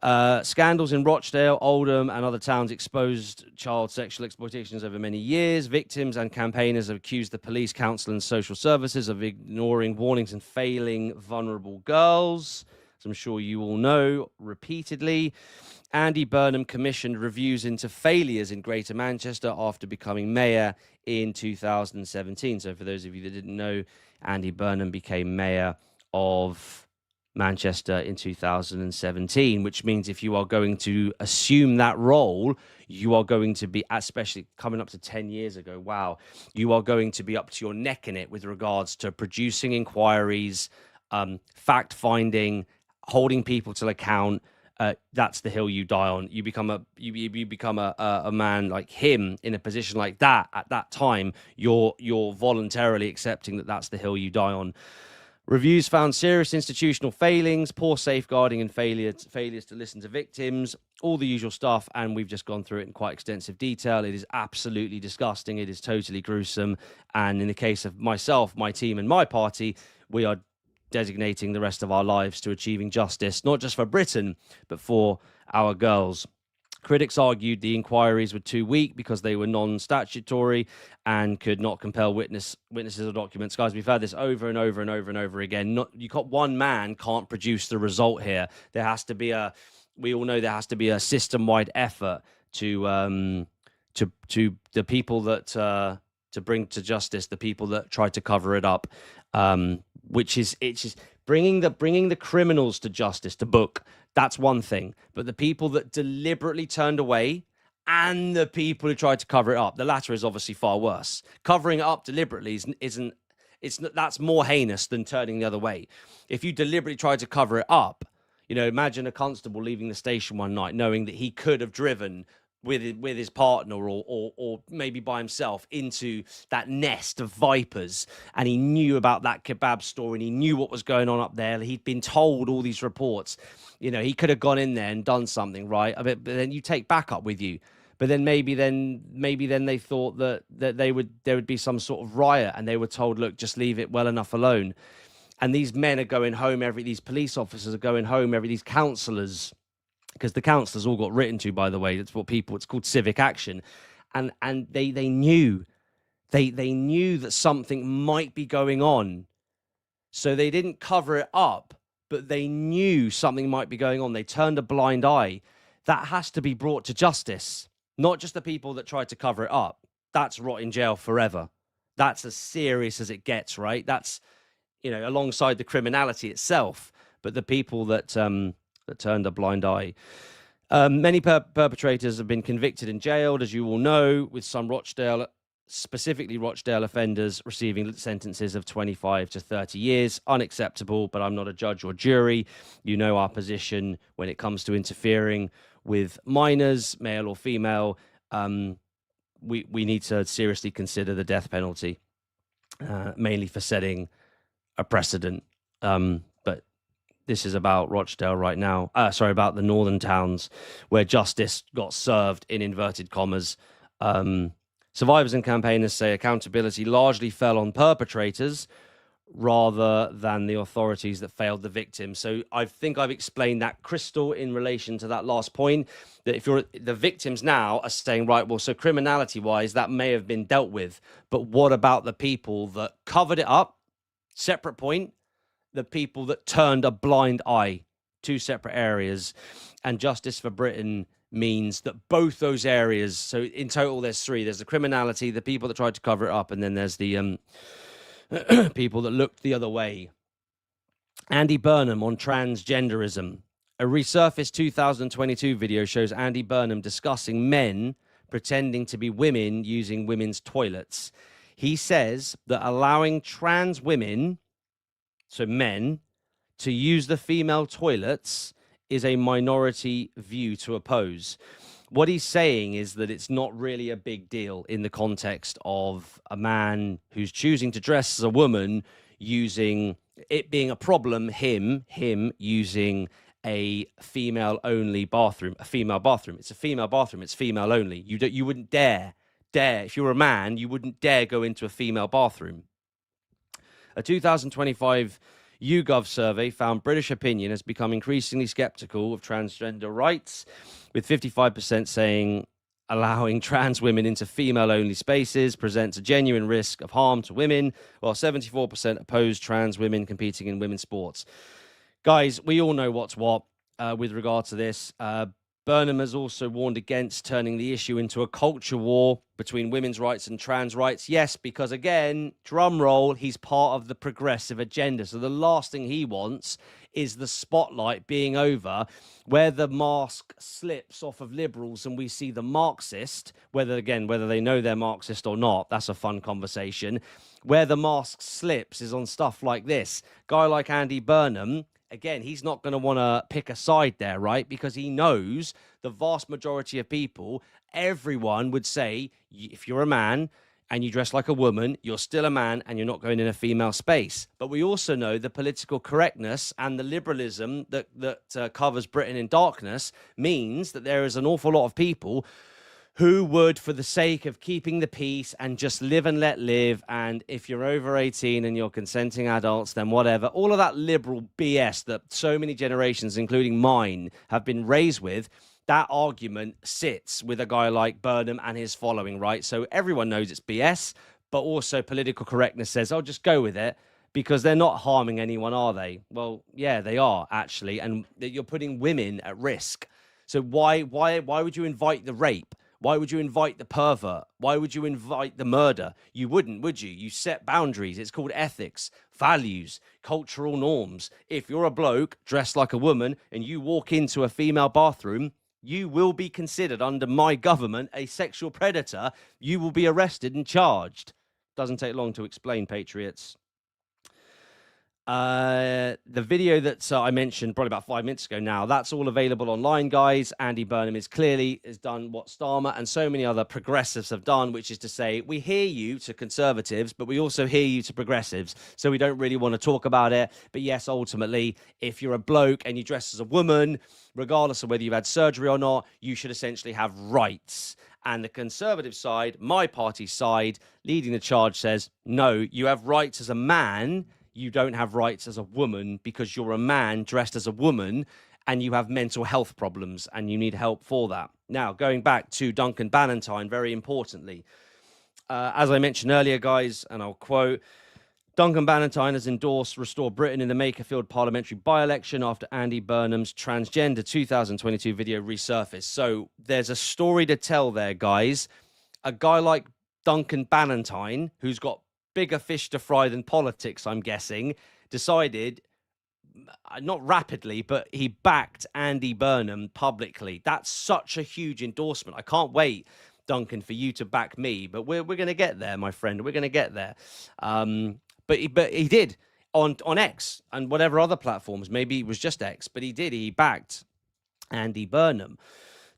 Scandals in Rochdale, Oldham, and other towns exposed child sexual exploitations over many years. Victims and campaigners have accused the police, council, and social services of ignoring warnings and failing vulnerable girls, as I'm sure you all know, repeatedly. Andy Burnham commissioned reviews into failures in Greater Manchester after becoming mayor in 2017. So for those of you that didn't know, Andy Burnham became mayor of Manchester in 2017, which means if you are going to assume that role, you are going to be, especially coming up to 10 years ago, wow, you are going to be up to your neck in it with regards to producing inquiries, fact-finding, holding people to account. That's the hill you die on. You become a man like him in a position like that at that time. You're voluntarily accepting that that's the hill you die on. Reviews found serious institutional failings, poor safeguarding, and failures to listen to victims, all the usual stuff. And we've just gone through it in quite extensive detail. It is absolutely disgusting. It is totally gruesome. And in the case of myself, my team, and my party, we are designating the rest of our lives to achieving justice, not just for Britain, but for our girls. Critics argued the inquiries were too weak because they were non-statutory and could not compel witnesses or documents. Guys, we've had this over and over and over and over again. One man can't produce the result here. There has to be we all know there has to be a system-wide effort to the people that to bring to justice the people that tried to cover it up. It's just bringing the criminals to justice, to book. That's one thing, but the people that deliberately turned away and the people who tried to cover it up, the latter is obviously far worse. Covering it up deliberately that's more heinous than turning the other way. If you deliberately tried to cover it up, imagine a constable leaving the station one night knowing that he could have driven with his partner or maybe by himself into that nest of vipers, and he knew about that kebab store and he knew what was going on up there. He'd been told all these reports. He could have gone in there and done something, right? But then you take backup with you. But then maybe then they thought that there would be some sort of riot, and they were told, look, just leave it well enough alone. And these men are going home these police officers are going home these councillors, because the councillors all got written to, by the way. It's called civic action. And they knew that something might be going on. So they didn't cover it up, but they knew something might be going on. They turned a blind eye. That has to be brought to justice, not just the people that tried to cover it up. That's rot in jail forever. That's as serious as it gets, right? That's, alongside the criminality itself, but the people that turned a blind eye. Many perpetrators have been convicted and jailed, as you all know, with some specifically Rochdale offenders receiving sentences of 25 to 30 years. Unacceptable, but I'm not a judge or jury. You know our position when it comes to interfering with minors, male or female. We need to seriously consider the death penalty, mainly for setting a precedent. But this is about Rochdale right now. About the northern towns where justice got served in inverted commas. Survivors and campaigners say accountability largely fell on perpetrators rather than the authorities that failed the victim. So I think I've explained that crystal in relation to that last point, that if the victims now are saying, right, well, so criminality wise, that may have been dealt with, but what about the people that covered it up? Separate point. The people that turned a blind eye. Two separate areas. And Justice for Britain means that both those areas, so in total there's three. There's the criminality, the people that tried to cover it up, and then there's the people that looked the other way. Andy Burnham on transgenderism. A resurfaced 2022 video shows Andy Burnham discussing men pretending to be women using women's toilets. He says that allowing trans women, so men, to use the female toilets is a minority view to oppose. What he's saying is that it's not really a big deal in the context of a man who's choosing to dress as a woman, using it being a problem, him using a female-only bathroom, a female bathroom. It's a female bathroom. It's female only. You wouldn't dare. If you're a man, you wouldn't dare go into a female bathroom. A 2025 YouGov survey found British opinion has become increasingly skeptical of transgender rights, with 55% saying allowing trans women into female-only spaces presents a genuine risk of harm to women, while 74% oppose trans women competing in women's sports. Guys, we all know what's what with regard to this. Burnham has also warned against turning the issue into a culture war between women's rights and trans rights. Yes, because again, drum roll, he's part of the progressive agenda. So the last thing he wants is the spotlight being over where the mask slips off of liberals and we see the Marxist, whether they know they're Marxist or not, that's a fun conversation. Where the mask slips is on stuff like this. Guy like Andy Burnham, again, he's not going to want to pick a side there, right? Because he knows the vast majority of people, everyone would say, if you're a man and you dress like a woman, you're still a man and you're not going in a female space. But we also know the political correctness and the liberalism that covers Britain in darkness means that there is an awful lot of people who would, for the sake of keeping the peace and just live and let live, and if you're over 18 and you're consenting adults, then whatever, all of that liberal BS that so many generations, including mine, have been raised with, that argument sits with a guy like Burnham and his following, right? So everyone knows it's BS, but also political correctness says, oh, just go with it, because they're not harming anyone, are they? Well, yeah, they are, actually, and you're putting women at risk. So why would you invite the rape? Why would you invite the pervert? Why would you invite the murder? You wouldn't, would you? You set boundaries. It's called ethics, values, cultural norms. If you're a bloke dressed like a woman and you walk into a female bathroom, you will be considered under my government a sexual predator. You will be arrested and charged. Doesn't take long to explain, patriots. The video that I mentioned probably about 5 minutes ago now, that's all available online, guys. Andy Burnham has done what Starmer and so many other progressives have done, which is to say, we hear you to conservatives, but we also hear you to progressives. So we don't really want to talk about it. But yes, ultimately, if you're a bloke and you dress as a woman, regardless of whether you've had surgery or not, you should essentially have rights. And the conservative side, my party's side, leading the charge says, no, you have rights as a man. You don't have rights as a woman because you're a man dressed as a woman and you have mental health problems and you need help for that. Now, going back to Duncan Bannatyne, very importantly, as I mentioned earlier, guys, and I'll quote, Duncan Bannatyne has endorsed Restore Britain in the Makerfield parliamentary by-election after Andy Burnham's transgender 2022 video resurfaced. So there's a story to tell there, guys. A guy like Duncan Bannatyne, who's got bigger fish to fry than politics, I'm guessing, decided, not rapidly, but he backed Andy Burnham publicly. That's such a huge endorsement. I can't wait, Duncan, for you to back me, but we're going to get there, my friend. We're going to get there. But he did on X and whatever other platforms. Maybe it was just X, but he backed Andy Burnham.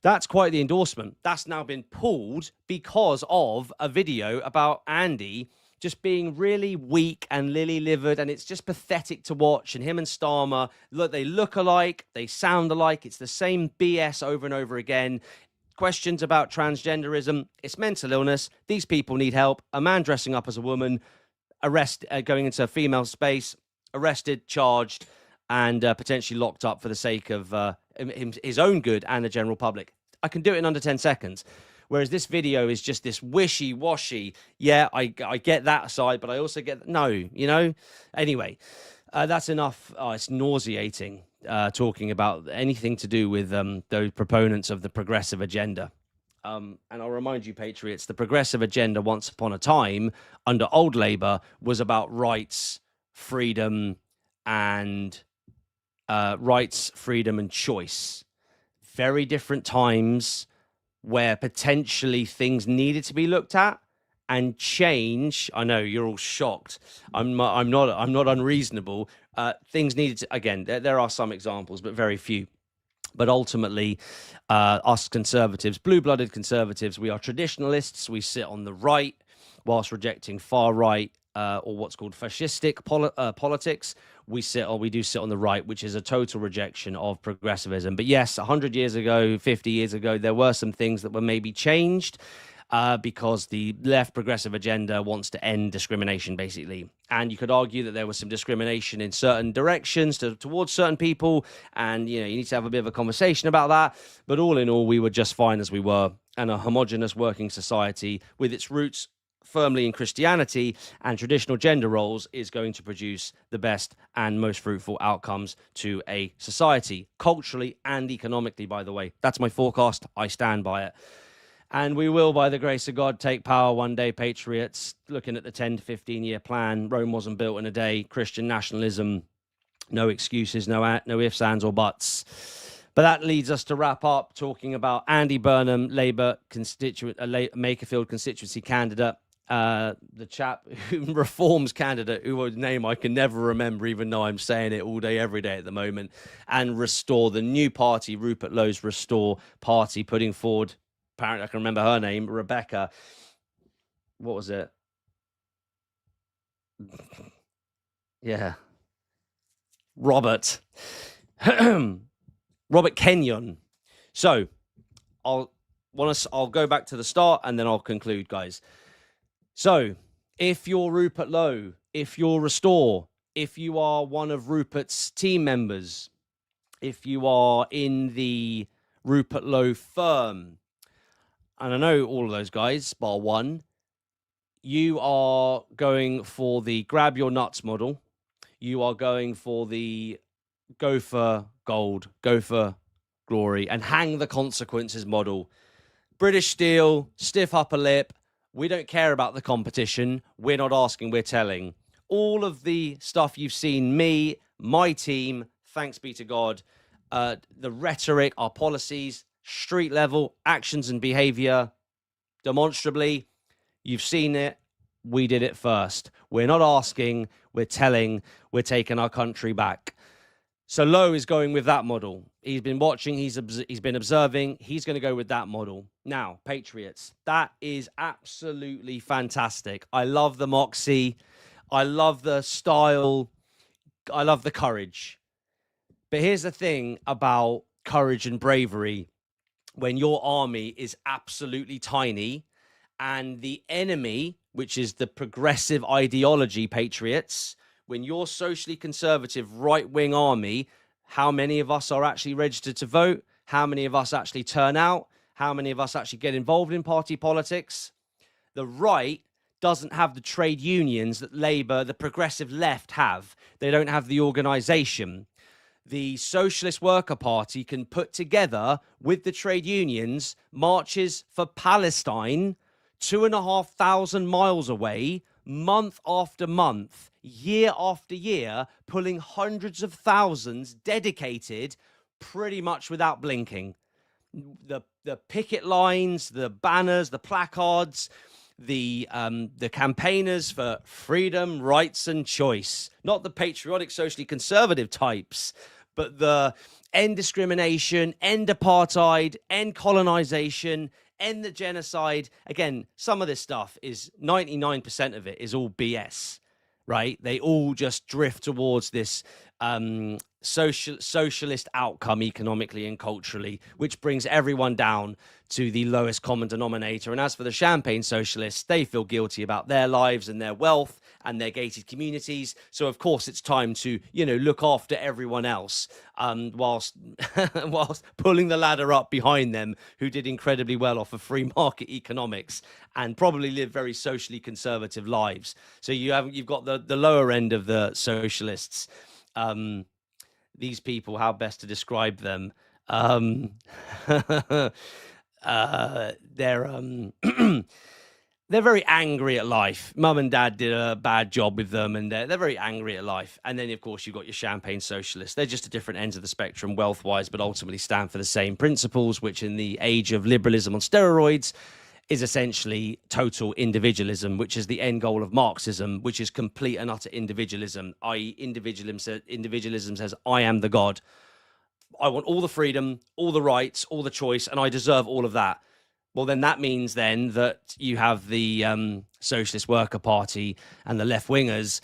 That's quite the endorsement. That's now been pulled because of a video about Andy just being really weak and lily-livered, and it's just pathetic to watch. And him and Starmer, look, they look alike, they sound alike. It's the same BS over and over again. Questions about transgenderism, it's mental illness. These people need help. A man dressing up as a woman, going into a female space, arrested, charged, and potentially locked up for the sake of his own good and the general public. I can do it in under 10 seconds. Whereas this video is just this wishy-washy. Yeah, I get that side, but I also get no, you know. Anyway, that's enough. Oh, it's nauseating talking about anything to do with those proponents of the progressive agenda. And I'll remind you, patriots, the progressive agenda once upon a time under old Labour was about rights, freedom, and choice. Very different times where potentially things needed to be looked at and change. I know you're all shocked. I'm not unreasonable. Things needed to, again, there are some examples, but very few. But ultimately, us conservatives, blue-blooded conservatives, we are traditionalists. We sit on the right whilst rejecting far right or what's called fascistic politics. We do sit on the right, which is a total rejection of progressivism. But yes, 100 years ago, 50 years ago, there were some things that were maybe changed. because the left progressive agenda wants to end discrimination, basically. And you could argue that there was some discrimination in certain directions towards certain people, and you need to have a bit of a conversation about that. But all in all, we were just fine as we were, and a homogenous working society with its roots firmly in Christianity and traditional gender roles is going to produce the best and most fruitful outcomes to a society, culturally and economically, by the way. That's my forecast. I stand by it. And we will, by the grace of God, take power one day, patriots. Looking at the 10 to 15-year plan, Rome wasn't built in a day. Christian nationalism, no excuses, no ifs, ands, or buts. But that leads us to wrap up talking about Andy Burnham, Labour constituent, Makerfield constituency candidate. The chap who reforms candidate, whose name I can never remember, even though I'm saying it all day, every day at the moment, and Restore, the new party, Rupert Lowe's Restore party, putting forward, apparently I can remember her name, Rebecca. What was it? Yeah. Robert Kenyon. So I'll go back to the start and then I'll conclude, guys. So if you're Rupert Lowe, if you're Restore, if you are one of Rupert's team members, if you are in the Rupert Lowe firm, and I know all of those guys, bar one, you are going for the grab your nuts model. You are going for the go for gold, go for glory, and hang the consequences model. British steel, stiff upper lip. We don't care about the competition. We're not asking, we're telling. All of the stuff you've seen me, my team, thanks be to God, the rhetoric, our policies, street level, actions and behavior, demonstrably, you've seen it. We did it first. We're not asking, we're telling, we're taking our country back. So Lowe is going with that model. He's been watching, he's been observing, he's going to go with that model. Now, patriots, that is absolutely fantastic. I love the moxie. I love the style. I love the courage. But here's the thing about courage and bravery. When your army is absolutely tiny and the enemy, which is the progressive ideology, patriots, when your socially conservative right-wing army, how many of us are actually registered to vote? How many of us actually turn out? How many of us actually get involved in party politics? The right doesn't have the trade unions that Labour, the progressive left, have. They don't have the organisation. The Socialist Worker Party can put together, with the trade unions, marches for Palestine 2,500 miles away, month after month, year after year, pulling hundreds of thousands dedicated pretty much without blinking. The picket lines, the banners, the placards, the campaigners for freedom, rights and choice, not the patriotic, socially conservative types, but the end discrimination, end apartheid, end colonization, end the genocide. Again, some of this stuff is 99% of it is all BS, right? They all just drift towards this socialist outcome economically and culturally, which brings everyone down to the lowest common denominator. And as for the champagne socialists, they feel guilty about their lives and their wealth and their gated communities. So of course it's time to, look after everyone else, whilst pulling the ladder up behind them, who did incredibly well off of free market economics and probably live very socially conservative lives. So you've got the lower end of the socialists. These people, how best to describe them? They're very angry at life. Mum and dad did a bad job with them, and they're very angry at life. And then, of course, you've got your champagne socialists. They're just at different ends of the spectrum, wealth-wise, but ultimately stand for the same principles, which in the age of liberalism on steroids is essentially total individualism, which is the end goal of Marxism, which is complete and utter individualism, i.e. individualism says, I am the God. I want all the freedom, all the rights, all the choice, and I deserve all of that. Well, then that means then that you have the Socialist Worker Party and the left-wingers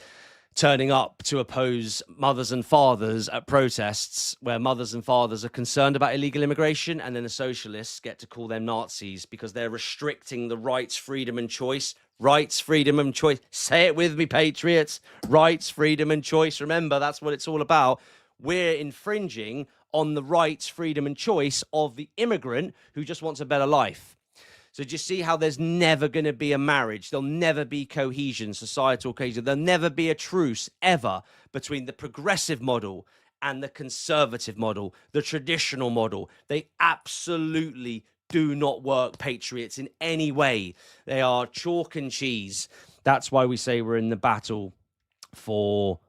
turning up to oppose mothers and fathers at protests where mothers and fathers are concerned about illegal immigration, and then the socialists get to call them Nazis because they're restricting the rights, freedom and choice. Rights, freedom and choice. Say it with me, patriots. Rights, freedom and choice. Remember, that's what it's all about. We're infringing on the rights, freedom and choice of the immigrant who just wants a better life. So do you see how there's never going to be a marriage? There'll never be cohesion, societal cohesion. There'll never be a truce ever between the progressive model and the conservative model, the traditional model. They absolutely do not work, patriots, in any way. They are chalk and cheese. That's why we say we're in the battle for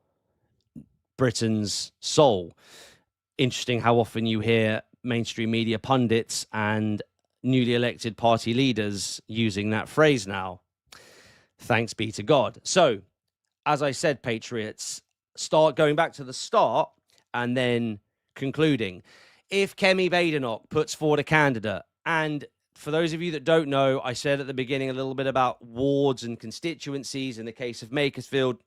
Britain's soul. Interesting how often you hear mainstream media pundits and newly elected party leaders using that phrase now. Thanks be to God. So, as I said, patriots, start going back to the start and then concluding. If Kemi Badenoch puts forward a candidate, and for those of you that don't know, I said at the beginning a little bit about wards and constituencies. In the case of Makerfield,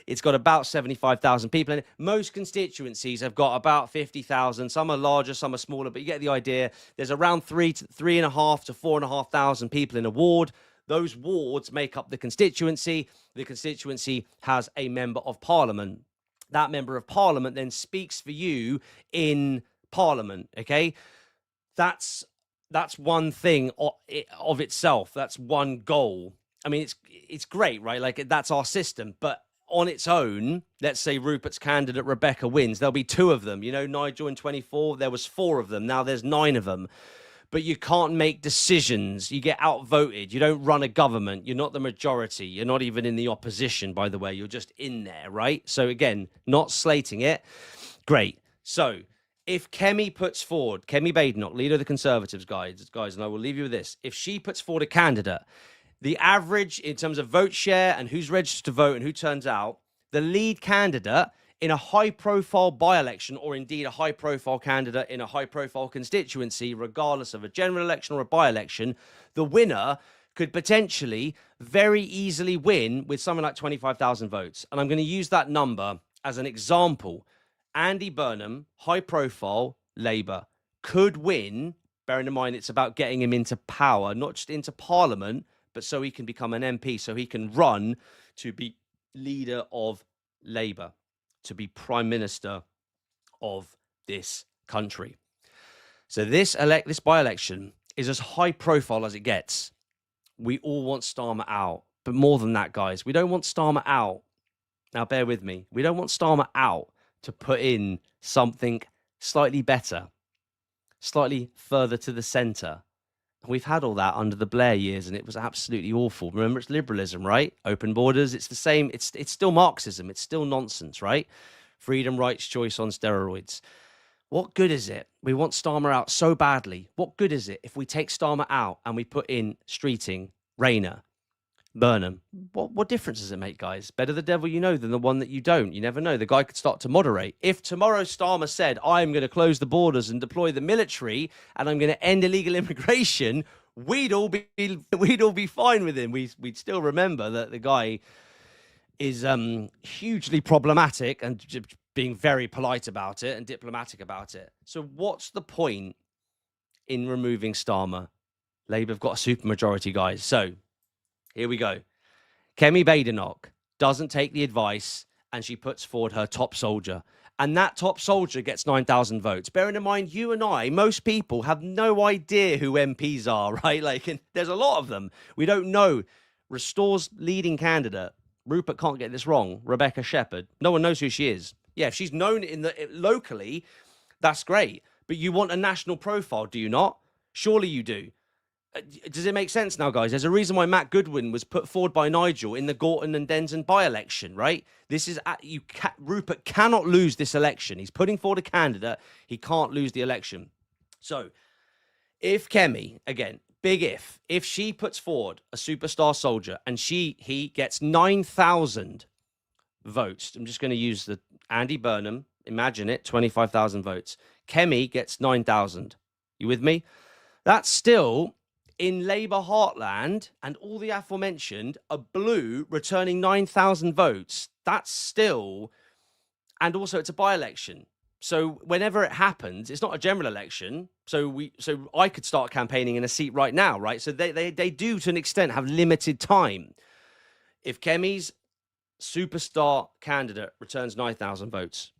it's got about 75,000 people in it. Most constituencies have got about 50,000. Some are larger, some are smaller, but you get the idea. There's around 3,500 to 4,500 people in a ward. Those wards make up the constituency. The constituency has a member of parliament. That member of parliament then speaks for you in parliament, okay? That's one thing of itself. That's one goal. I mean, it's great, right? Like, that's our system. But on its own, let's say Rupert's candidate, Rebecca, wins. There'll be 2 of them. You know, Nigel in 24, there was 4 of them. Now there's 9 of them. But you can't make decisions. You get outvoted. You don't run a government. You're not the majority. You're not even in the opposition, by the way. You're just in there, right? So again, not slating it. Great. So if Kemi puts forward, Kemi Badenoch, leader of the Conservatives, guys, and I will leave you with this. If she puts forward a candidate, the average in terms of vote share and who's registered to vote and who turns out, the lead candidate in a high-profile by-election, or indeed a high-profile candidate in a high-profile constituency, regardless of a general election or a by-election, the winner could potentially very easily win with something like 25,000 votes. And I'm going to use that number as an example. Andy Burnham, high-profile, Labour, could win, bearing in mind it's about getting him into power, not just into Parliament, but so he can become an MP, so he can run to be leader of Labour, to be Prime Minister of this country. So this by-election is as high profile as it gets. We all want Starmer out, but more than that, guys, we don't want Starmer out. Now, bear with me. We don't want Starmer out to put in something slightly better, slightly further to the centre. We've had all that under the Blair years, and it was absolutely awful. Remember, it's liberalism, right? Open borders, it's the same. It's still Marxism. It's still nonsense, right? Freedom, rights, choice on steroids. What good is it? We want Starmer out so badly. What good is it if we take Starmer out and we put in Streeting, Rayner, Burnham? What difference does it make, guys? Better the devil you know than the one that you don't. You never know. The guy could start to moderate. If tomorrow Starmer said, I'm going to close the borders and deploy the military and I'm going to end illegal immigration, we'd all be fine with him. We'd still remember that the guy is hugely problematic and being very polite about it and diplomatic about it. So what's the point in removing Starmer? Labour have got a supermajority, guys. So here we go. Kemi Badenoch doesn't take the advice and she puts forward her top soldier. And that top soldier gets 9,000 votes. Bearing in mind, you and I, most people have no idea who MPs are, right? Like, and there's a lot of them. We don't know. Restore's leading candidate, Rupert can't get this wrong, Rebecca Shepherd. No one knows who she is. Yeah, if she's known locally, that's great. But you want a national profile, do you not? Surely you do. Does it make sense now, guys? There's a reason why Matt Goodwin was put forward by Nigel in the Gorton and Denton by-election, right? This is Rupert cannot lose this election. He's putting forward a candidate. He can't lose the election. So if Kemi, again, big if she puts forward a superstar soldier and he gets 9,000 votes, I'm just going to use the Andy Burnham, imagine it, 25,000 votes. Kemi gets 9,000. You with me? That's still in Labour heartland and all the aforementioned, a blue returning 9,000 votes, that's still, and also it's a by-election. So whenever it happens, it's not a general election. So I could start campaigning in a seat right now, right? So they do to an extent have limited time. If Kemi's superstar candidate returns 9,000 votes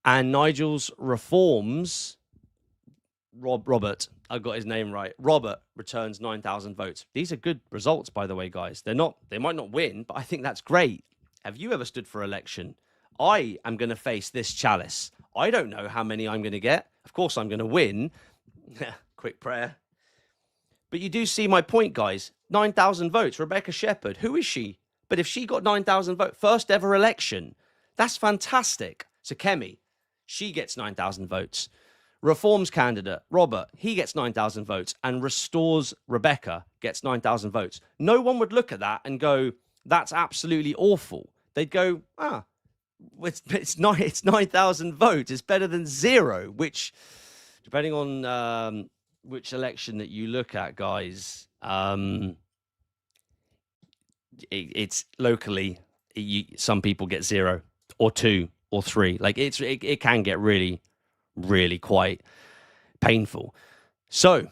and Nigel's reforms, Robert, I got his name right. Robert returns 9,000 votes. These are good results, by the way, guys. They might not win, but I think that's great. Have you ever stood for election? I am going to face this chalice. I don't know how many I'm going to get. Of course, I'm going to win. Quick prayer. But you do see my point, guys. 9,000 votes. Rebecca Shepherd. Who is she? But if she got 9,000 votes, first ever election, that's fantastic. So Kemi, she gets 9,000 votes. Reforms candidate, Robert, he gets 9,000 votes. And Restores Rebecca gets 9,000 votes. No one would look at that and go, that's absolutely awful. They'd go, it's 9,000 votes. It's better than zero, which, depending on which election that you look at, guys, it's locally, some people get 0 or 2 or 3. Like it can get really, really quite painful. So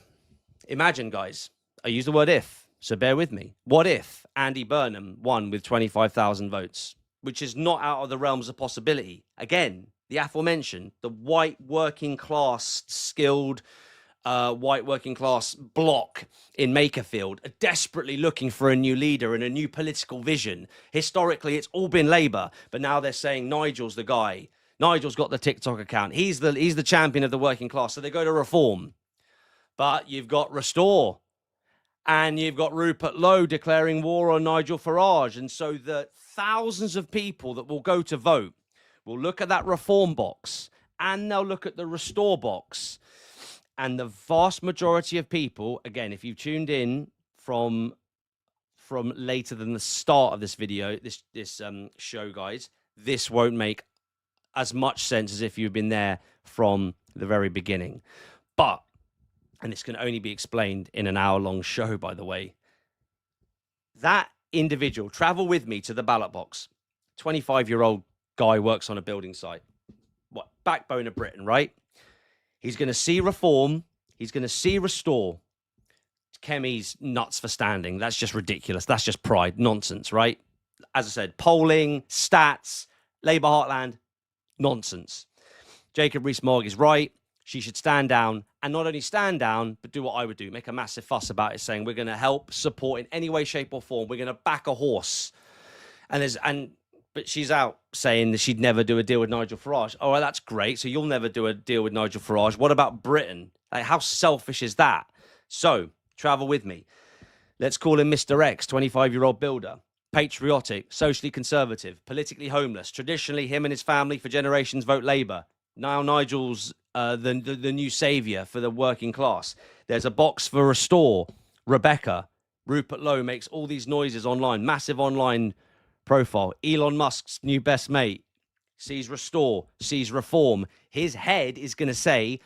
imagine, guys, I use the word if, so bear with me. What if Andy Burnham won with 25,000 votes, which is not out of the realms of possibility? Again, the aforementioned, the white working class, skilled white working class bloc in Makerfield are desperately looking for a new leader and a new political vision. Historically, it's all been Labour, but now they're saying Nigel's the guy. Nigel's got the TikTok account. He's the champion of the working class. So they go to Reform. But you've got Restore. And you've got Rupert Lowe declaring war on Nigel Farage. And so the thousands of people that will go to vote will look at that Reform box and they'll look at the Restore box. And the vast majority of people, again, if you've tuned in from later than the start of this video, this show, guys, this won't make as much sense as if you've been there from the very beginning. But, and this can only be explained in an hour-long show, by the way, that individual, travel with me to the ballot box. 25-year-old guy works on a building site. What? Backbone of Britain, right? He's going to see Reform. He's going to see Restore. Kemi's nuts for standing. That's just ridiculous. That's just pride. Nonsense, right? As I said, polling, stats, Labour heartland, nonsense. Jacob Rees-Mogg is right. She should stand down, and not only stand down, but do what I would do. Make a massive fuss about it, saying we're going to help, support in any way, shape or form. We're going to back a horse. But she's out saying that she'd never do a deal with Nigel Farage. Oh, well, that's great. So you'll never do a deal with Nigel Farage. What about Britain? Like, how selfish is that? So travel with me. Let's call him Mr. X, 25-year-old builder. Patriotic, socially conservative, politically homeless. Traditionally, him and his family for generations vote Labour. Now Nigel's the new saviour for the working class. There's a box for Restore. Rebecca. Rupert Lowe makes all these noises online. Massive online profile. Elon Musk's new best mate. Sees Restore. Sees Reform. His head is going to say,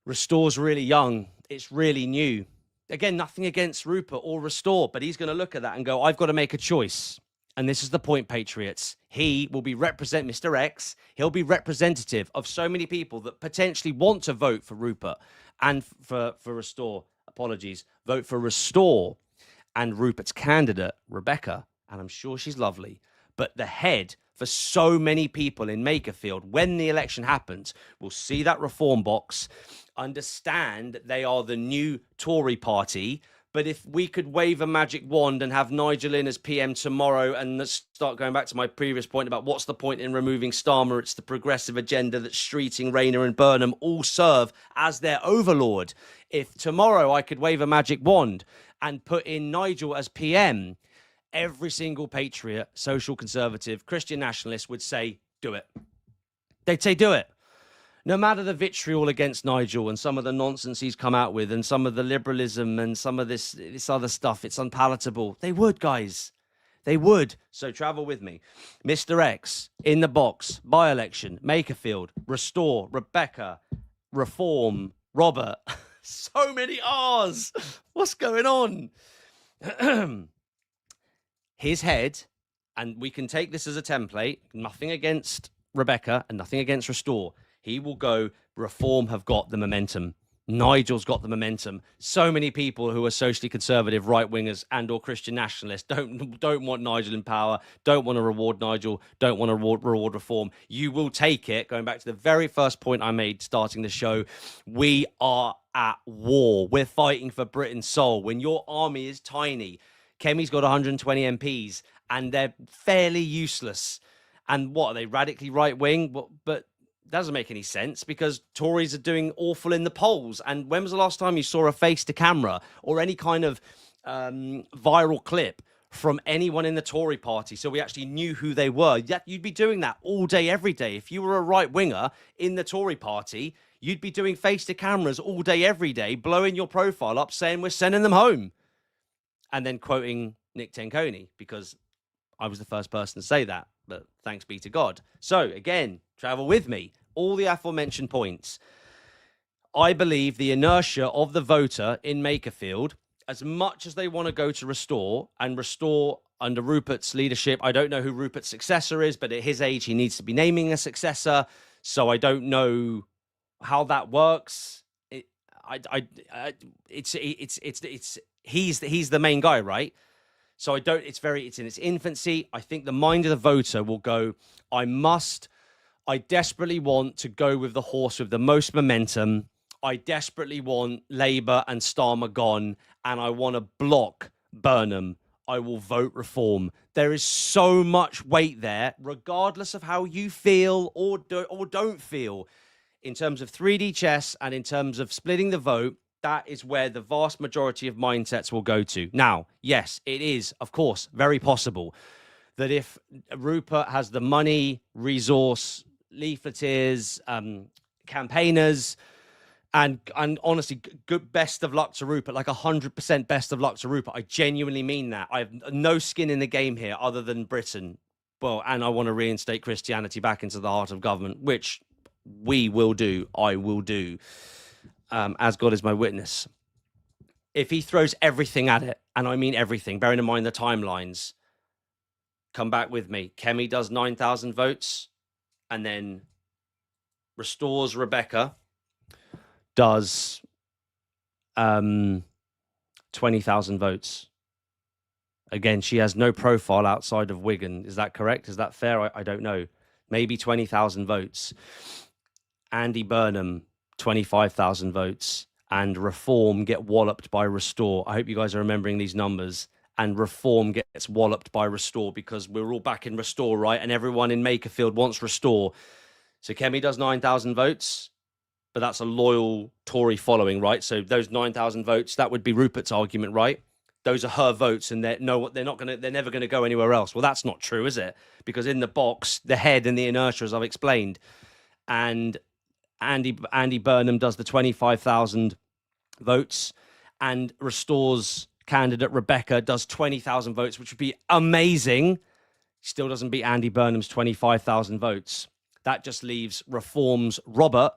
Restore's really young. It's really new. Again, nothing against Rupert or Restore, but he's going to look at that and go, I've got to make a choice. And this is the point, Patriots. He will be Mr. X. He'll be representative of so many people that potentially want to vote for Rupert and for Restore. Apologies. Vote for Restore and Rupert's candidate, Rebecca. And I'm sure she's lovely. But the head for so many people in Makerfield, when the election happens, will see that Reform box, understand that they are the new Tory party. But if we could wave a magic wand and have Nigel in as PM tomorrow, and let's start going back to my previous point about what's the point in removing Starmer, it's the progressive agenda that Streeting, Rayner and Burnham all serve as their overlord. If tomorrow I could wave a magic wand and put in Nigel as PM, every single patriot, social conservative, Christian nationalist would say, do it. They'd say, do it. No matter the vitriol against Nigel and some of the nonsense he's come out with and some of the liberalism and some of this other stuff, it's unpalatable. They would, guys. They would. So travel with me. Mr. X, in the box, by-election, Makerfield, Restore, Rebecca, Reform, Robert. So many R's. What's going on? His head, and we can take this as a template, nothing against Rebecca and nothing against Restore. He will go, Reform have got the momentum. Nigel's got the momentum. So many people who are socially conservative, right-wingers and or Christian nationalists don't want Nigel in power, don't want to reward Nigel, don't want to reward Reform. You will take it. Going back to the very first point I made starting the show, we are at war. We're fighting for Britain's soul. When your army is tiny, Kemi's got 120 MPs and they're fairly useless. And what are they, radically right-wing? But doesn't make any sense because Tories are doing awful in the polls. And when was the last time you saw a face to camera or any kind of viral clip from anyone in the Tory party so we actually knew who they were? You'd be doing that all day, every day. If you were a right winger in the Tory party, you'd be doing face to cameras all day, every day, blowing your profile up saying we're sending them home. And then quoting Nick Tenconi because I was the first person to say that. But thanks be to God. So again, travel with me. All the aforementioned points. I believe the inertia of the voter in Makerfield, as much as they want to go to Restore and Restore under Rupert's leadership, I don't know who Rupert's successor is, but at his age, he needs to be naming a successor. So I don't know how that works. He's the main guy, right? So it's in its infancy. I think the mind of the voter will go, I desperately want to go with the horse with the most momentum. I desperately want Labour and Starmer gone, and I want to block Burnham. I will vote Reform. There is so much weight there, regardless of how you feel or don't feel. In terms of 3D chess and in terms of splitting the vote, that is where the vast majority of mindsets will go to. Now, yes, it is, of course, very possible that if Rupert has the money, resource, leafleters, campaigners, and honestly, good best of luck to Rupert, like 100% best of luck to Rupert. I genuinely mean that. I have no skin in the game here other than Britain. Well, and I want to reinstate Christianity back into the heart of government, which we will do. I will do. As God is my witness. If he throws everything at it, and I mean everything, bearing in mind the timelines, come back with me. Kemi does 9,000 votes, and then Restores Rebecca does 20,000 votes. Again, she has no profile outside of Wigan. Is that correct? Is that fair? I don't know. Maybe 20,000 votes. Andy Burnham, 25,000 votes, and Reform get walloped by Restore. I hope you guys are remembering these numbers. And Reform gets walloped by Restore because we're all back in Restore, right? And everyone in Makerfield wants Restore. So Kemi does 9,000 votes, but that's a loyal Tory following, right? So those 9,000 votes, that would be Rupert's argument, right? Those are her votes, and they're never gonna go anywhere else. Well, that's not true, is it? Because in the box, the head and the inertia, as I've explained, and Andy Burnham does the 25,000 votes, and Restore's candidate Rebecca does 20,000 votes, which would be amazing. Still doesn't beat Andy Burnham's 25,000 votes. That just leaves Reform's Robert,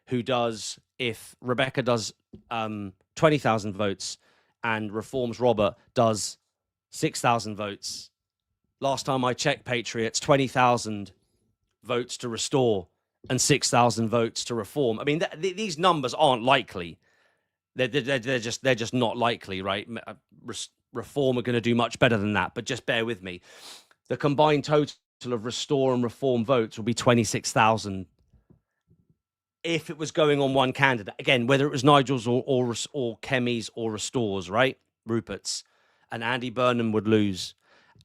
who does, if Rebecca does 20,000 votes and Reform's Robert does 6,000 votes. Last time I checked, Patriots, 20,000 votes to Restore and 6,000 votes to Reform. I mean, these numbers aren't likely. They're just not likely, right? Reform are going to do much better than that, but just bear with me. The combined total of Restore and Reform votes will be 26,000 if it was going on one candidate. Again, whether it was Nigel's or Kemi's or Restore's, right? Rupert's. And Andy Burnham would lose.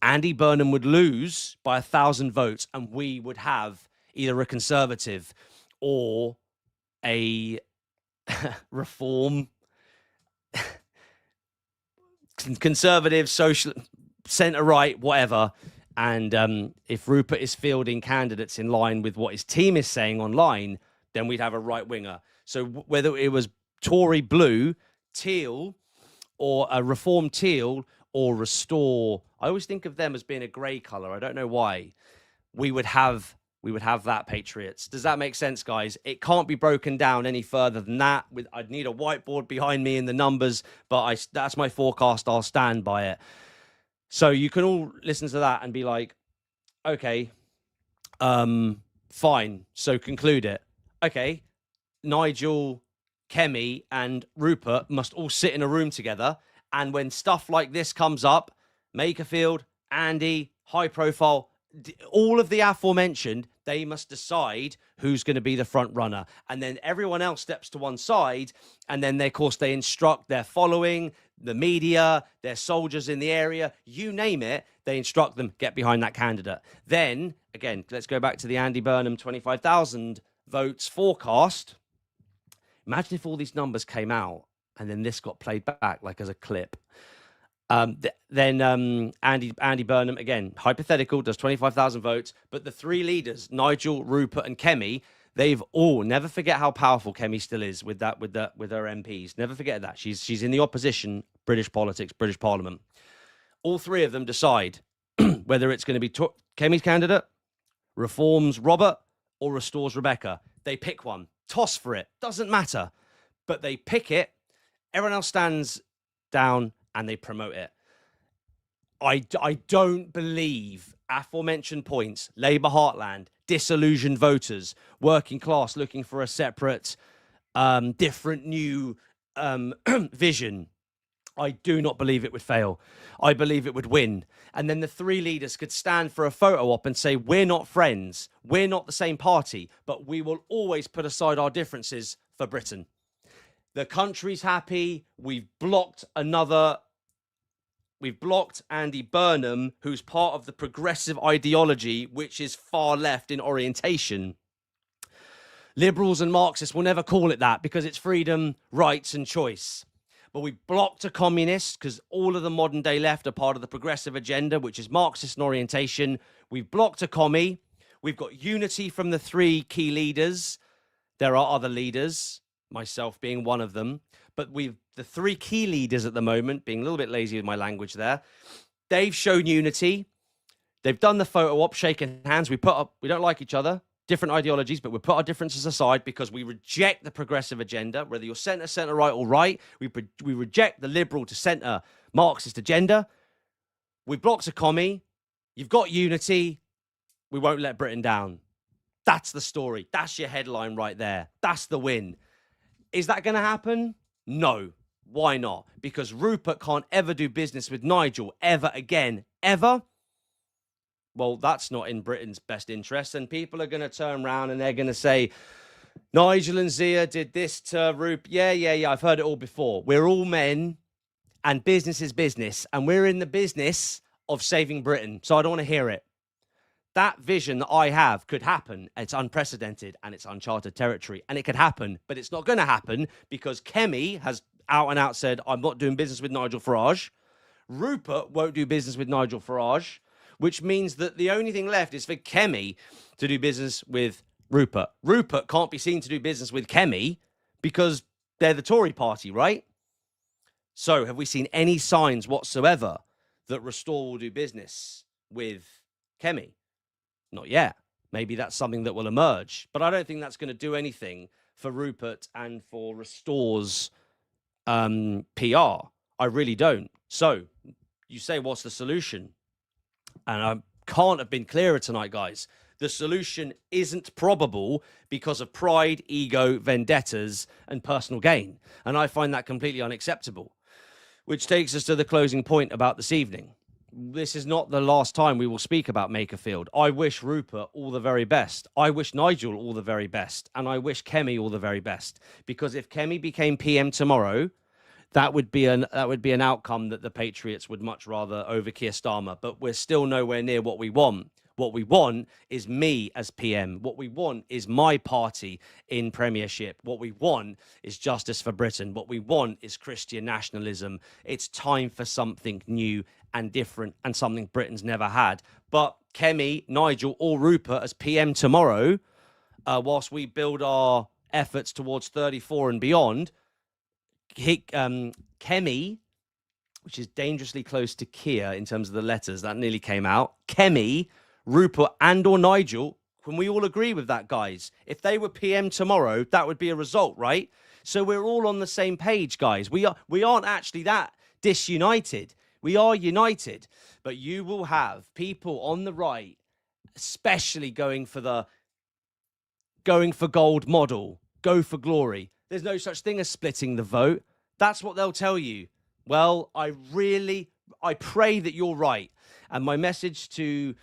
Andy Burnham would lose by 1,000 votes, and we would have either a Conservative or a Reform, Conservative, social, centre-right, whatever. And if Rupert is fielding candidates in line with what his team is saying online, then we'd have a right-winger. So whether it was Tory blue, teal, or a Reform teal, or Restore, I always think of them as being a grey colour. I don't know why. We would have we would have that, Patriots. Does that make sense, guys? It can't be broken down any further than that. I'd need a whiteboard behind me in the numbers, but that's my forecast. I'll stand by it. So you can all listen to that and be like, okay, fine. So conclude it. Okay, Nigel, Kemi, and Rupert must all sit in a room together. And when stuff like this comes up, Makerfield, Andy, high profile, all of the aforementioned, they must decide who's going to be the front runner. And then everyone else steps to one side. And then, of course, they instruct their following, the media, their soldiers in the area, you name it. They instruct them, get behind that candidate. Then, again, let's go back to the Andy Burnham 25,000 votes forecast. Imagine if all these numbers came out and then this got played back like as a clip. Then Andy Burnham, again, hypothetical, does 25,000 votes. But the three leaders, Nigel, Rupert, and Kemi, they've all, never forget how powerful Kemi still is with her MPs. Never forget that. She's in the opposition, British politics, British Parliament. All three of them decide whether it's going to be Kemi's candidate, reforms Robert, or restores Rebecca. They pick one. Toss for it. Doesn't matter. But they pick it. Everyone else stands down and they promote it. I don't believe aforementioned points, Labour heartland, disillusioned voters, working class looking for a separate, different new vision. I do not believe it would fail. I believe it would win. And then the three leaders could stand for a photo op and say, we're not friends. We're not the same party, but we will always put aside our differences for Britain. The country's happy. We've blocked Andy Burnham, who's part of the progressive ideology, which is far left in orientation. Liberals and Marxists will never call it that because it's freedom, rights, and choice. But we blocked a communist because all of the modern day left are part of the progressive agenda, which is Marxist in orientation. We've blocked a commie. We've got unity from the three key leaders. There are other leaders, myself being one of them. But the three key leaders at the moment, being a little bit lazy with my language there, they've shown unity. They've done the photo op, shaking hands. We don't like each other, different ideologies, but we put our differences aside because we reject the progressive agenda, whether you're centre right or right. We reject the liberal to centre Marxist agenda. We've blocked a commie. You've got unity. We won't let Britain down. That's the story. That's your headline right there. That's the win. Is that going to happen? No. Why not? Because Rupert can't ever do business with Nigel ever again. Ever? Well, that's not in Britain's best interest. And people are going to turn around and they're going to say, Nigel and Zia did this to Rupert. Yeah. I've heard it all before. We're all men and business is business. And we're in the business of saving Britain. So I don't want to hear it. That vision that I have could happen. It's unprecedented and it's uncharted territory. And it could happen, but it's not going to happen because Kemi has out and out said, I'm not doing business with Nigel Farage. Rupert won't do business with Nigel Farage, which means that the only thing left is for Kemi to do business with Rupert. Rupert can't be seen to do business with Kemi because they're the Tory party, right? So have we seen any signs whatsoever that Restore will do business with Kemi? Not yet. Maybe that's something that will emerge. But I don't think that's going to do anything for Rupert and for Restore's PR. I really don't. So you say, what's the solution? And I can't have been clearer tonight, guys. The solution isn't probable because of pride, ego, vendettas, and personal gain. And I find that completely unacceptable. Which takes us to the closing point about this evening. This is not the last time we will speak about Makerfield. I wish Rupert all the very best. I wish Nigel all the very best. And I wish Kemi all the very best. Because if Kemi became PM tomorrow, that would be an outcome that the Patriots would much rather over Keir Starmer. But we're still nowhere near what we want. What we want is me as PM. What we want is my party in Premiership. What we want is justice for Britain. What we want is Christian nationalism. It's time for something new and different and something Britain's never had. But Kemi, Nigel, or Rupert as PM tomorrow, whilst we build our efforts towards 34 and beyond, Kemi, which is dangerously close to Keir in terms of the letters, that nearly came out. Kemi, Rupert and or Nigel, Can we all agree with that, guys? If they were PM tomorrow, that would be a result, right? So we're all on the same page, guys. We aren't actually that disunited. We are united. But you will have people on the right, especially going for gold model, go for glory. There's no such thing as splitting the vote. That's what they'll tell you. Well, I pray that you're right. And my message to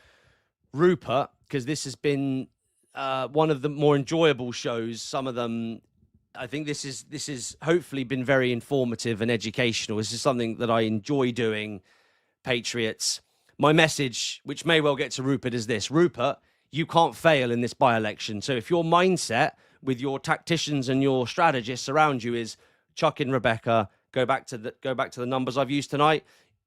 Rupert, because this has been one of the more enjoyable shows, some of them, I think this is hopefully been very informative and educational. This is something that I enjoy doing, Patriots. My message, which may well get to Rupert, is this. Rupert, you can't fail in this by-election. So if your mindset with your tacticians and your strategists around you is chuck in Rebecca, go back to the numbers I've used tonight,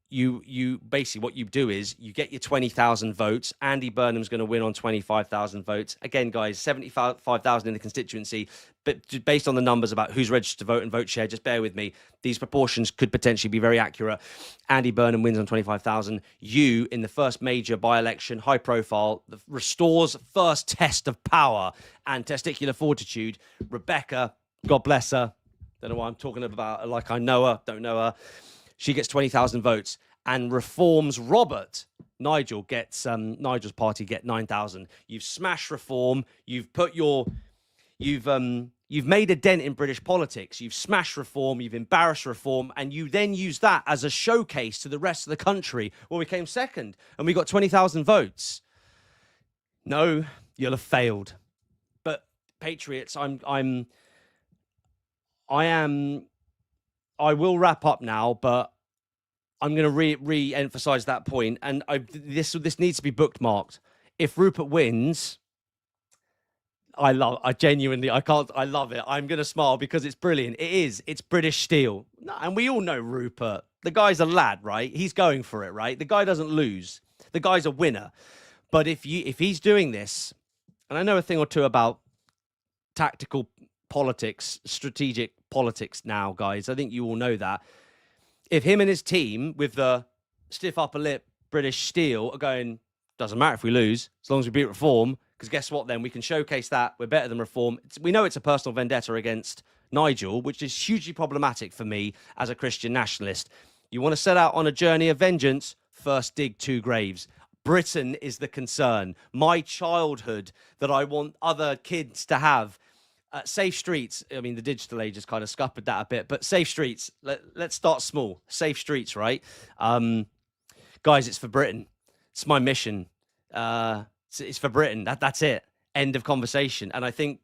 you basically what you do is you get your 20,000 votes. Andy Burnham's going to win on 25,000 votes. Again, guys, 75,000 in the constituency, but based on the numbers about who's registered to vote and vote share, just bear with me. These proportions could potentially be very accurate. Andy Burnham wins on 25,000. You, in the first major by-election, high profile, restores first test of power and testicular fortitude. Rebecca, God bless her. Don't know why I'm talking about like I know her, don't know her. She gets 20,000 votes and reforms Robert. Nigel's party get 9,000. You've smashed reform. You've made a dent in British politics. You've smashed reform. You've embarrassed reform, and you then use that as a showcase to the rest of the country. Well, we came second, and we got 20,000 votes. No, you'll have failed. But Patriots, I will wrap up now, but I'm going to re-emphasize that point. And this needs to be bookmarked. If Rupert wins, I love it. I'm going to smile because it's brilliant. It's British steel. And we all know Rupert. The guy's a lad, right? He's going for it, right? The guy doesn't lose. The guy's a winner. But if he's doing this, and I know a thing or two about tactical politics, strategic politics now, guys. I think you all know that. If him and his team with the stiff upper lip British steel are going, doesn't matter if we lose, as long as we beat reform, because guess what then? We can showcase that we're better than reform. We know it's a personal vendetta against Nigel, which is hugely problematic for me as a Christian nationalist. You want to set out on a journey of vengeance, first dig 2 graves. Britain is the concern. My childhood that I want other kids to have. Safe streets. I mean, the digital age has kind of scuppered that a bit, but safe streets. Let's start small. Safe streets, right? Guys, it's for Britain. It's my mission. It's for Britain. That's it. End of conversation. And I think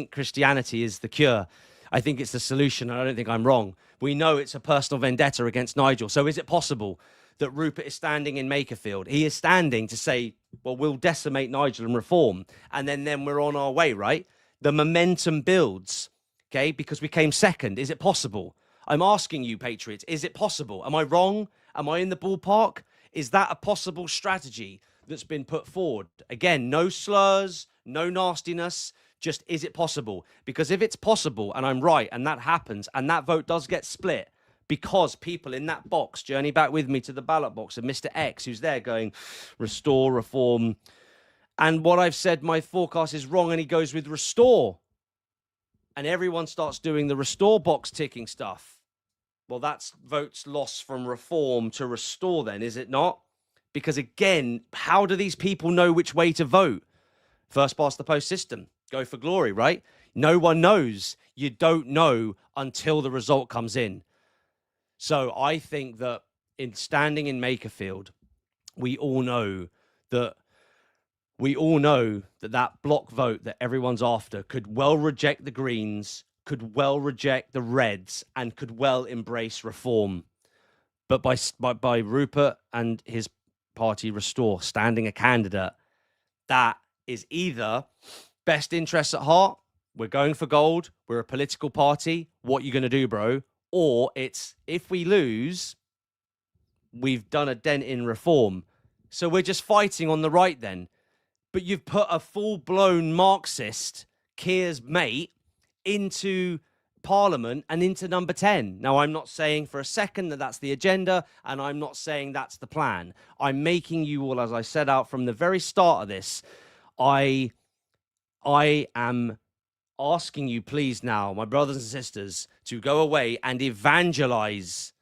Christianity is the cure. I think it's the solution, and I don't think I'm wrong. We know it's a personal vendetta against Nigel. So is it possible that Rupert is standing in Makerfield? He is standing to say, well, we'll decimate Nigel and reform, and then we're on our way, right? The momentum builds, okay, because we came second. Is it possible? I'm asking you, Patriots, is it possible? Am I wrong? Am I in the ballpark? Is that a possible strategy that's been put forward? Again, no slurs, no nastiness, just is it possible? Because if it's possible and I'm right and that happens and that vote does get split because people in that box, journey back with me to the ballot box of Mr. X, who's there going, restore, reform, and what I've said, my forecast is wrong, and he goes with restore. And everyone starts doing the restore box ticking stuff. Well, that's votes lost from reform to restore then, is it not? Because again, how do these people know which way to vote? First past the post system. Go for glory, right? No one knows. You don't know until the result comes in. So I think that in standing in Makerfield, we all know that that block vote that everyone's after could well reject the Greens, could well reject the Reds, and could well embrace reform. But by Rupert and his party Restore standing a candidate, that is either best interests at heart, we're going for gold, we're a political party, what are you going to do, bro? Or it's, if we lose, we've done a dent in reform. So we're just fighting on the right then. But you've put a full-blown Marxist, Keir's mate, into Parliament and into number 10. Now, I'm not saying for a second that that's the agenda, and I'm not saying that's the plan. I'm making you all, as I set out from the very start of this, I I am asking you, please now, my brothers and sisters, to go away and evangelize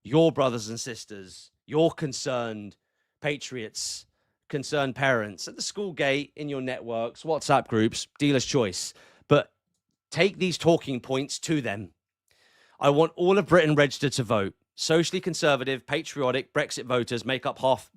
your brothers and sisters, your concerned patriots, concerned parents at the school gate, in your networks, WhatsApp groups, dealer's choice. But take these talking points to them. I want all of Britain registered to vote. Socially conservative, patriotic Brexit voters make up half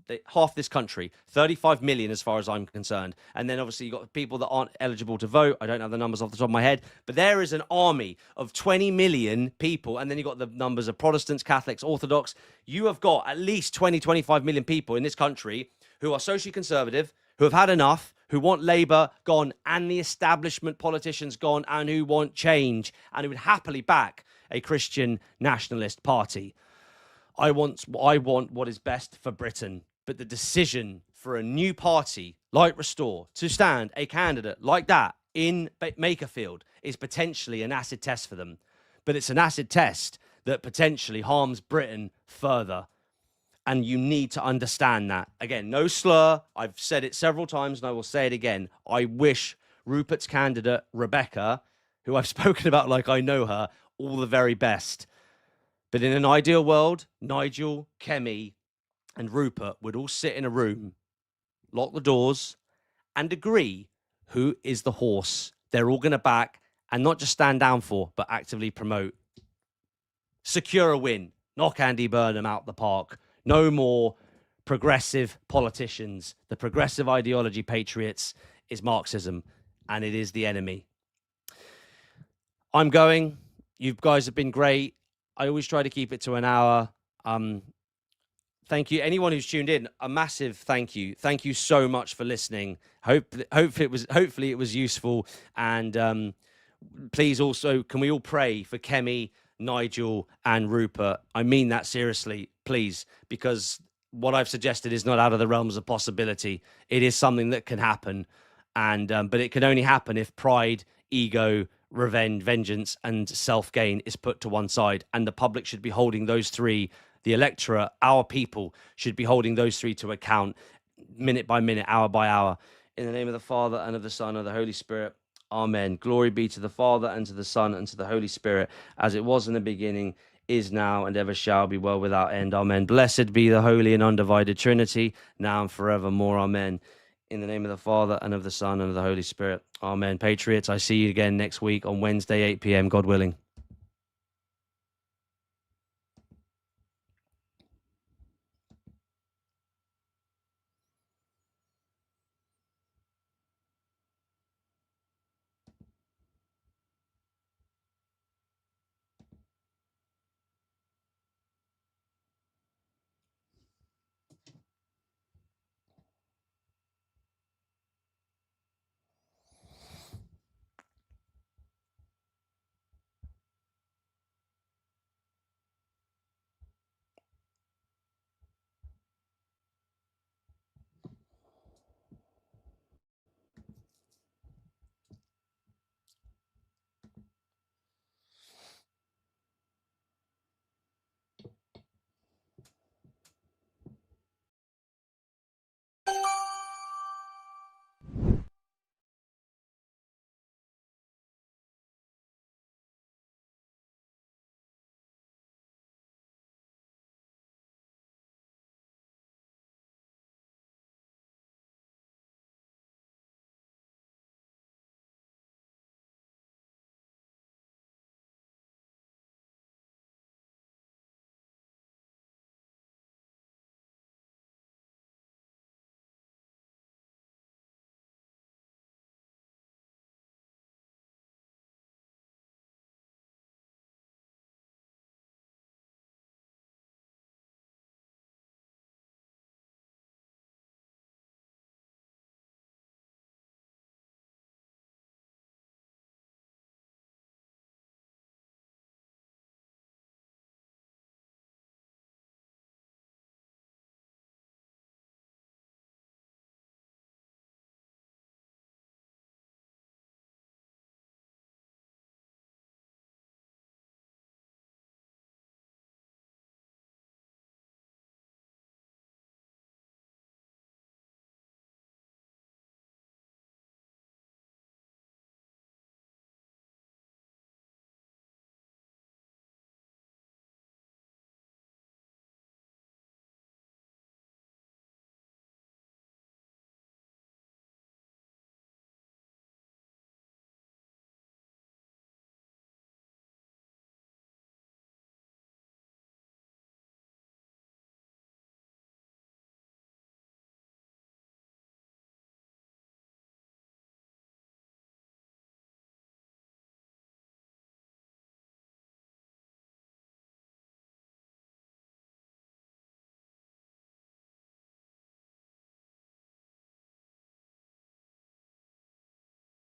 this country, 35 million as far as I'm concerned. And then obviously you've got people that aren't eligible to vote. I don't have the numbers off the top of my head, but there is an army of 20 million people. And then you've got the numbers of Protestants, Catholics, Orthodox. You have got at least 20, 25 million people in this country who are socially conservative, who have had enough, who want Labour gone and the establishment politicians gone, and who want change and who would happily back a Christian nationalist party. I want what is best for Britain, but the decision for a new party like Restore to stand a candidate like that in Makerfield is potentially an acid test for them. But it's an acid test that potentially harms Britain further. And you need to understand that. Again, no slur. I've said it several times and I will say it again. I wish Rupert's candidate, Rebecca, who I've spoken about like I know her, all the very best. But in an ideal world, Nigel, Kemi, and Rupert would all sit in a room, lock the doors, and agree who is the horse they're all going to back and not just stand down for, but actively promote. Secure a win. Knock Andy Burnham out the park. No more progressive politicians. The progressive ideology, patriots, is Marxism, and it is the enemy. I'm going. You guys have been great. I always try to keep it to an hour. Thank you. Anyone who's tuned in, a massive thank you. Thank you so much for listening. Hopefully it was useful. And please also, can we all pray for Kemi, Nigel, and Rupert? I mean that seriously, please, because what I've suggested is not out of the realms of possibility. It is something that can happen. And but it can only happen if pride, ego, revenge, vengeance, and self-gain is put to one side. And the public should be holding those three, the electorate, our people, should be holding those three to account, minute by minute, hour by hour. In the name of the Father, and of the Son, and of the Holy Spirit. Amen. Glory be to the Father, and to the Son, and to the Holy Spirit, as it was in the beginning, is now, and ever shall be, world without end. Amen. Blessed be the Holy and Undivided Trinity, now and forevermore. Amen. In the name of the Father, and of the Son, and of the Holy Spirit. Amen. Patriots, I see you again next week on Wednesday, 8 p.m., God willing.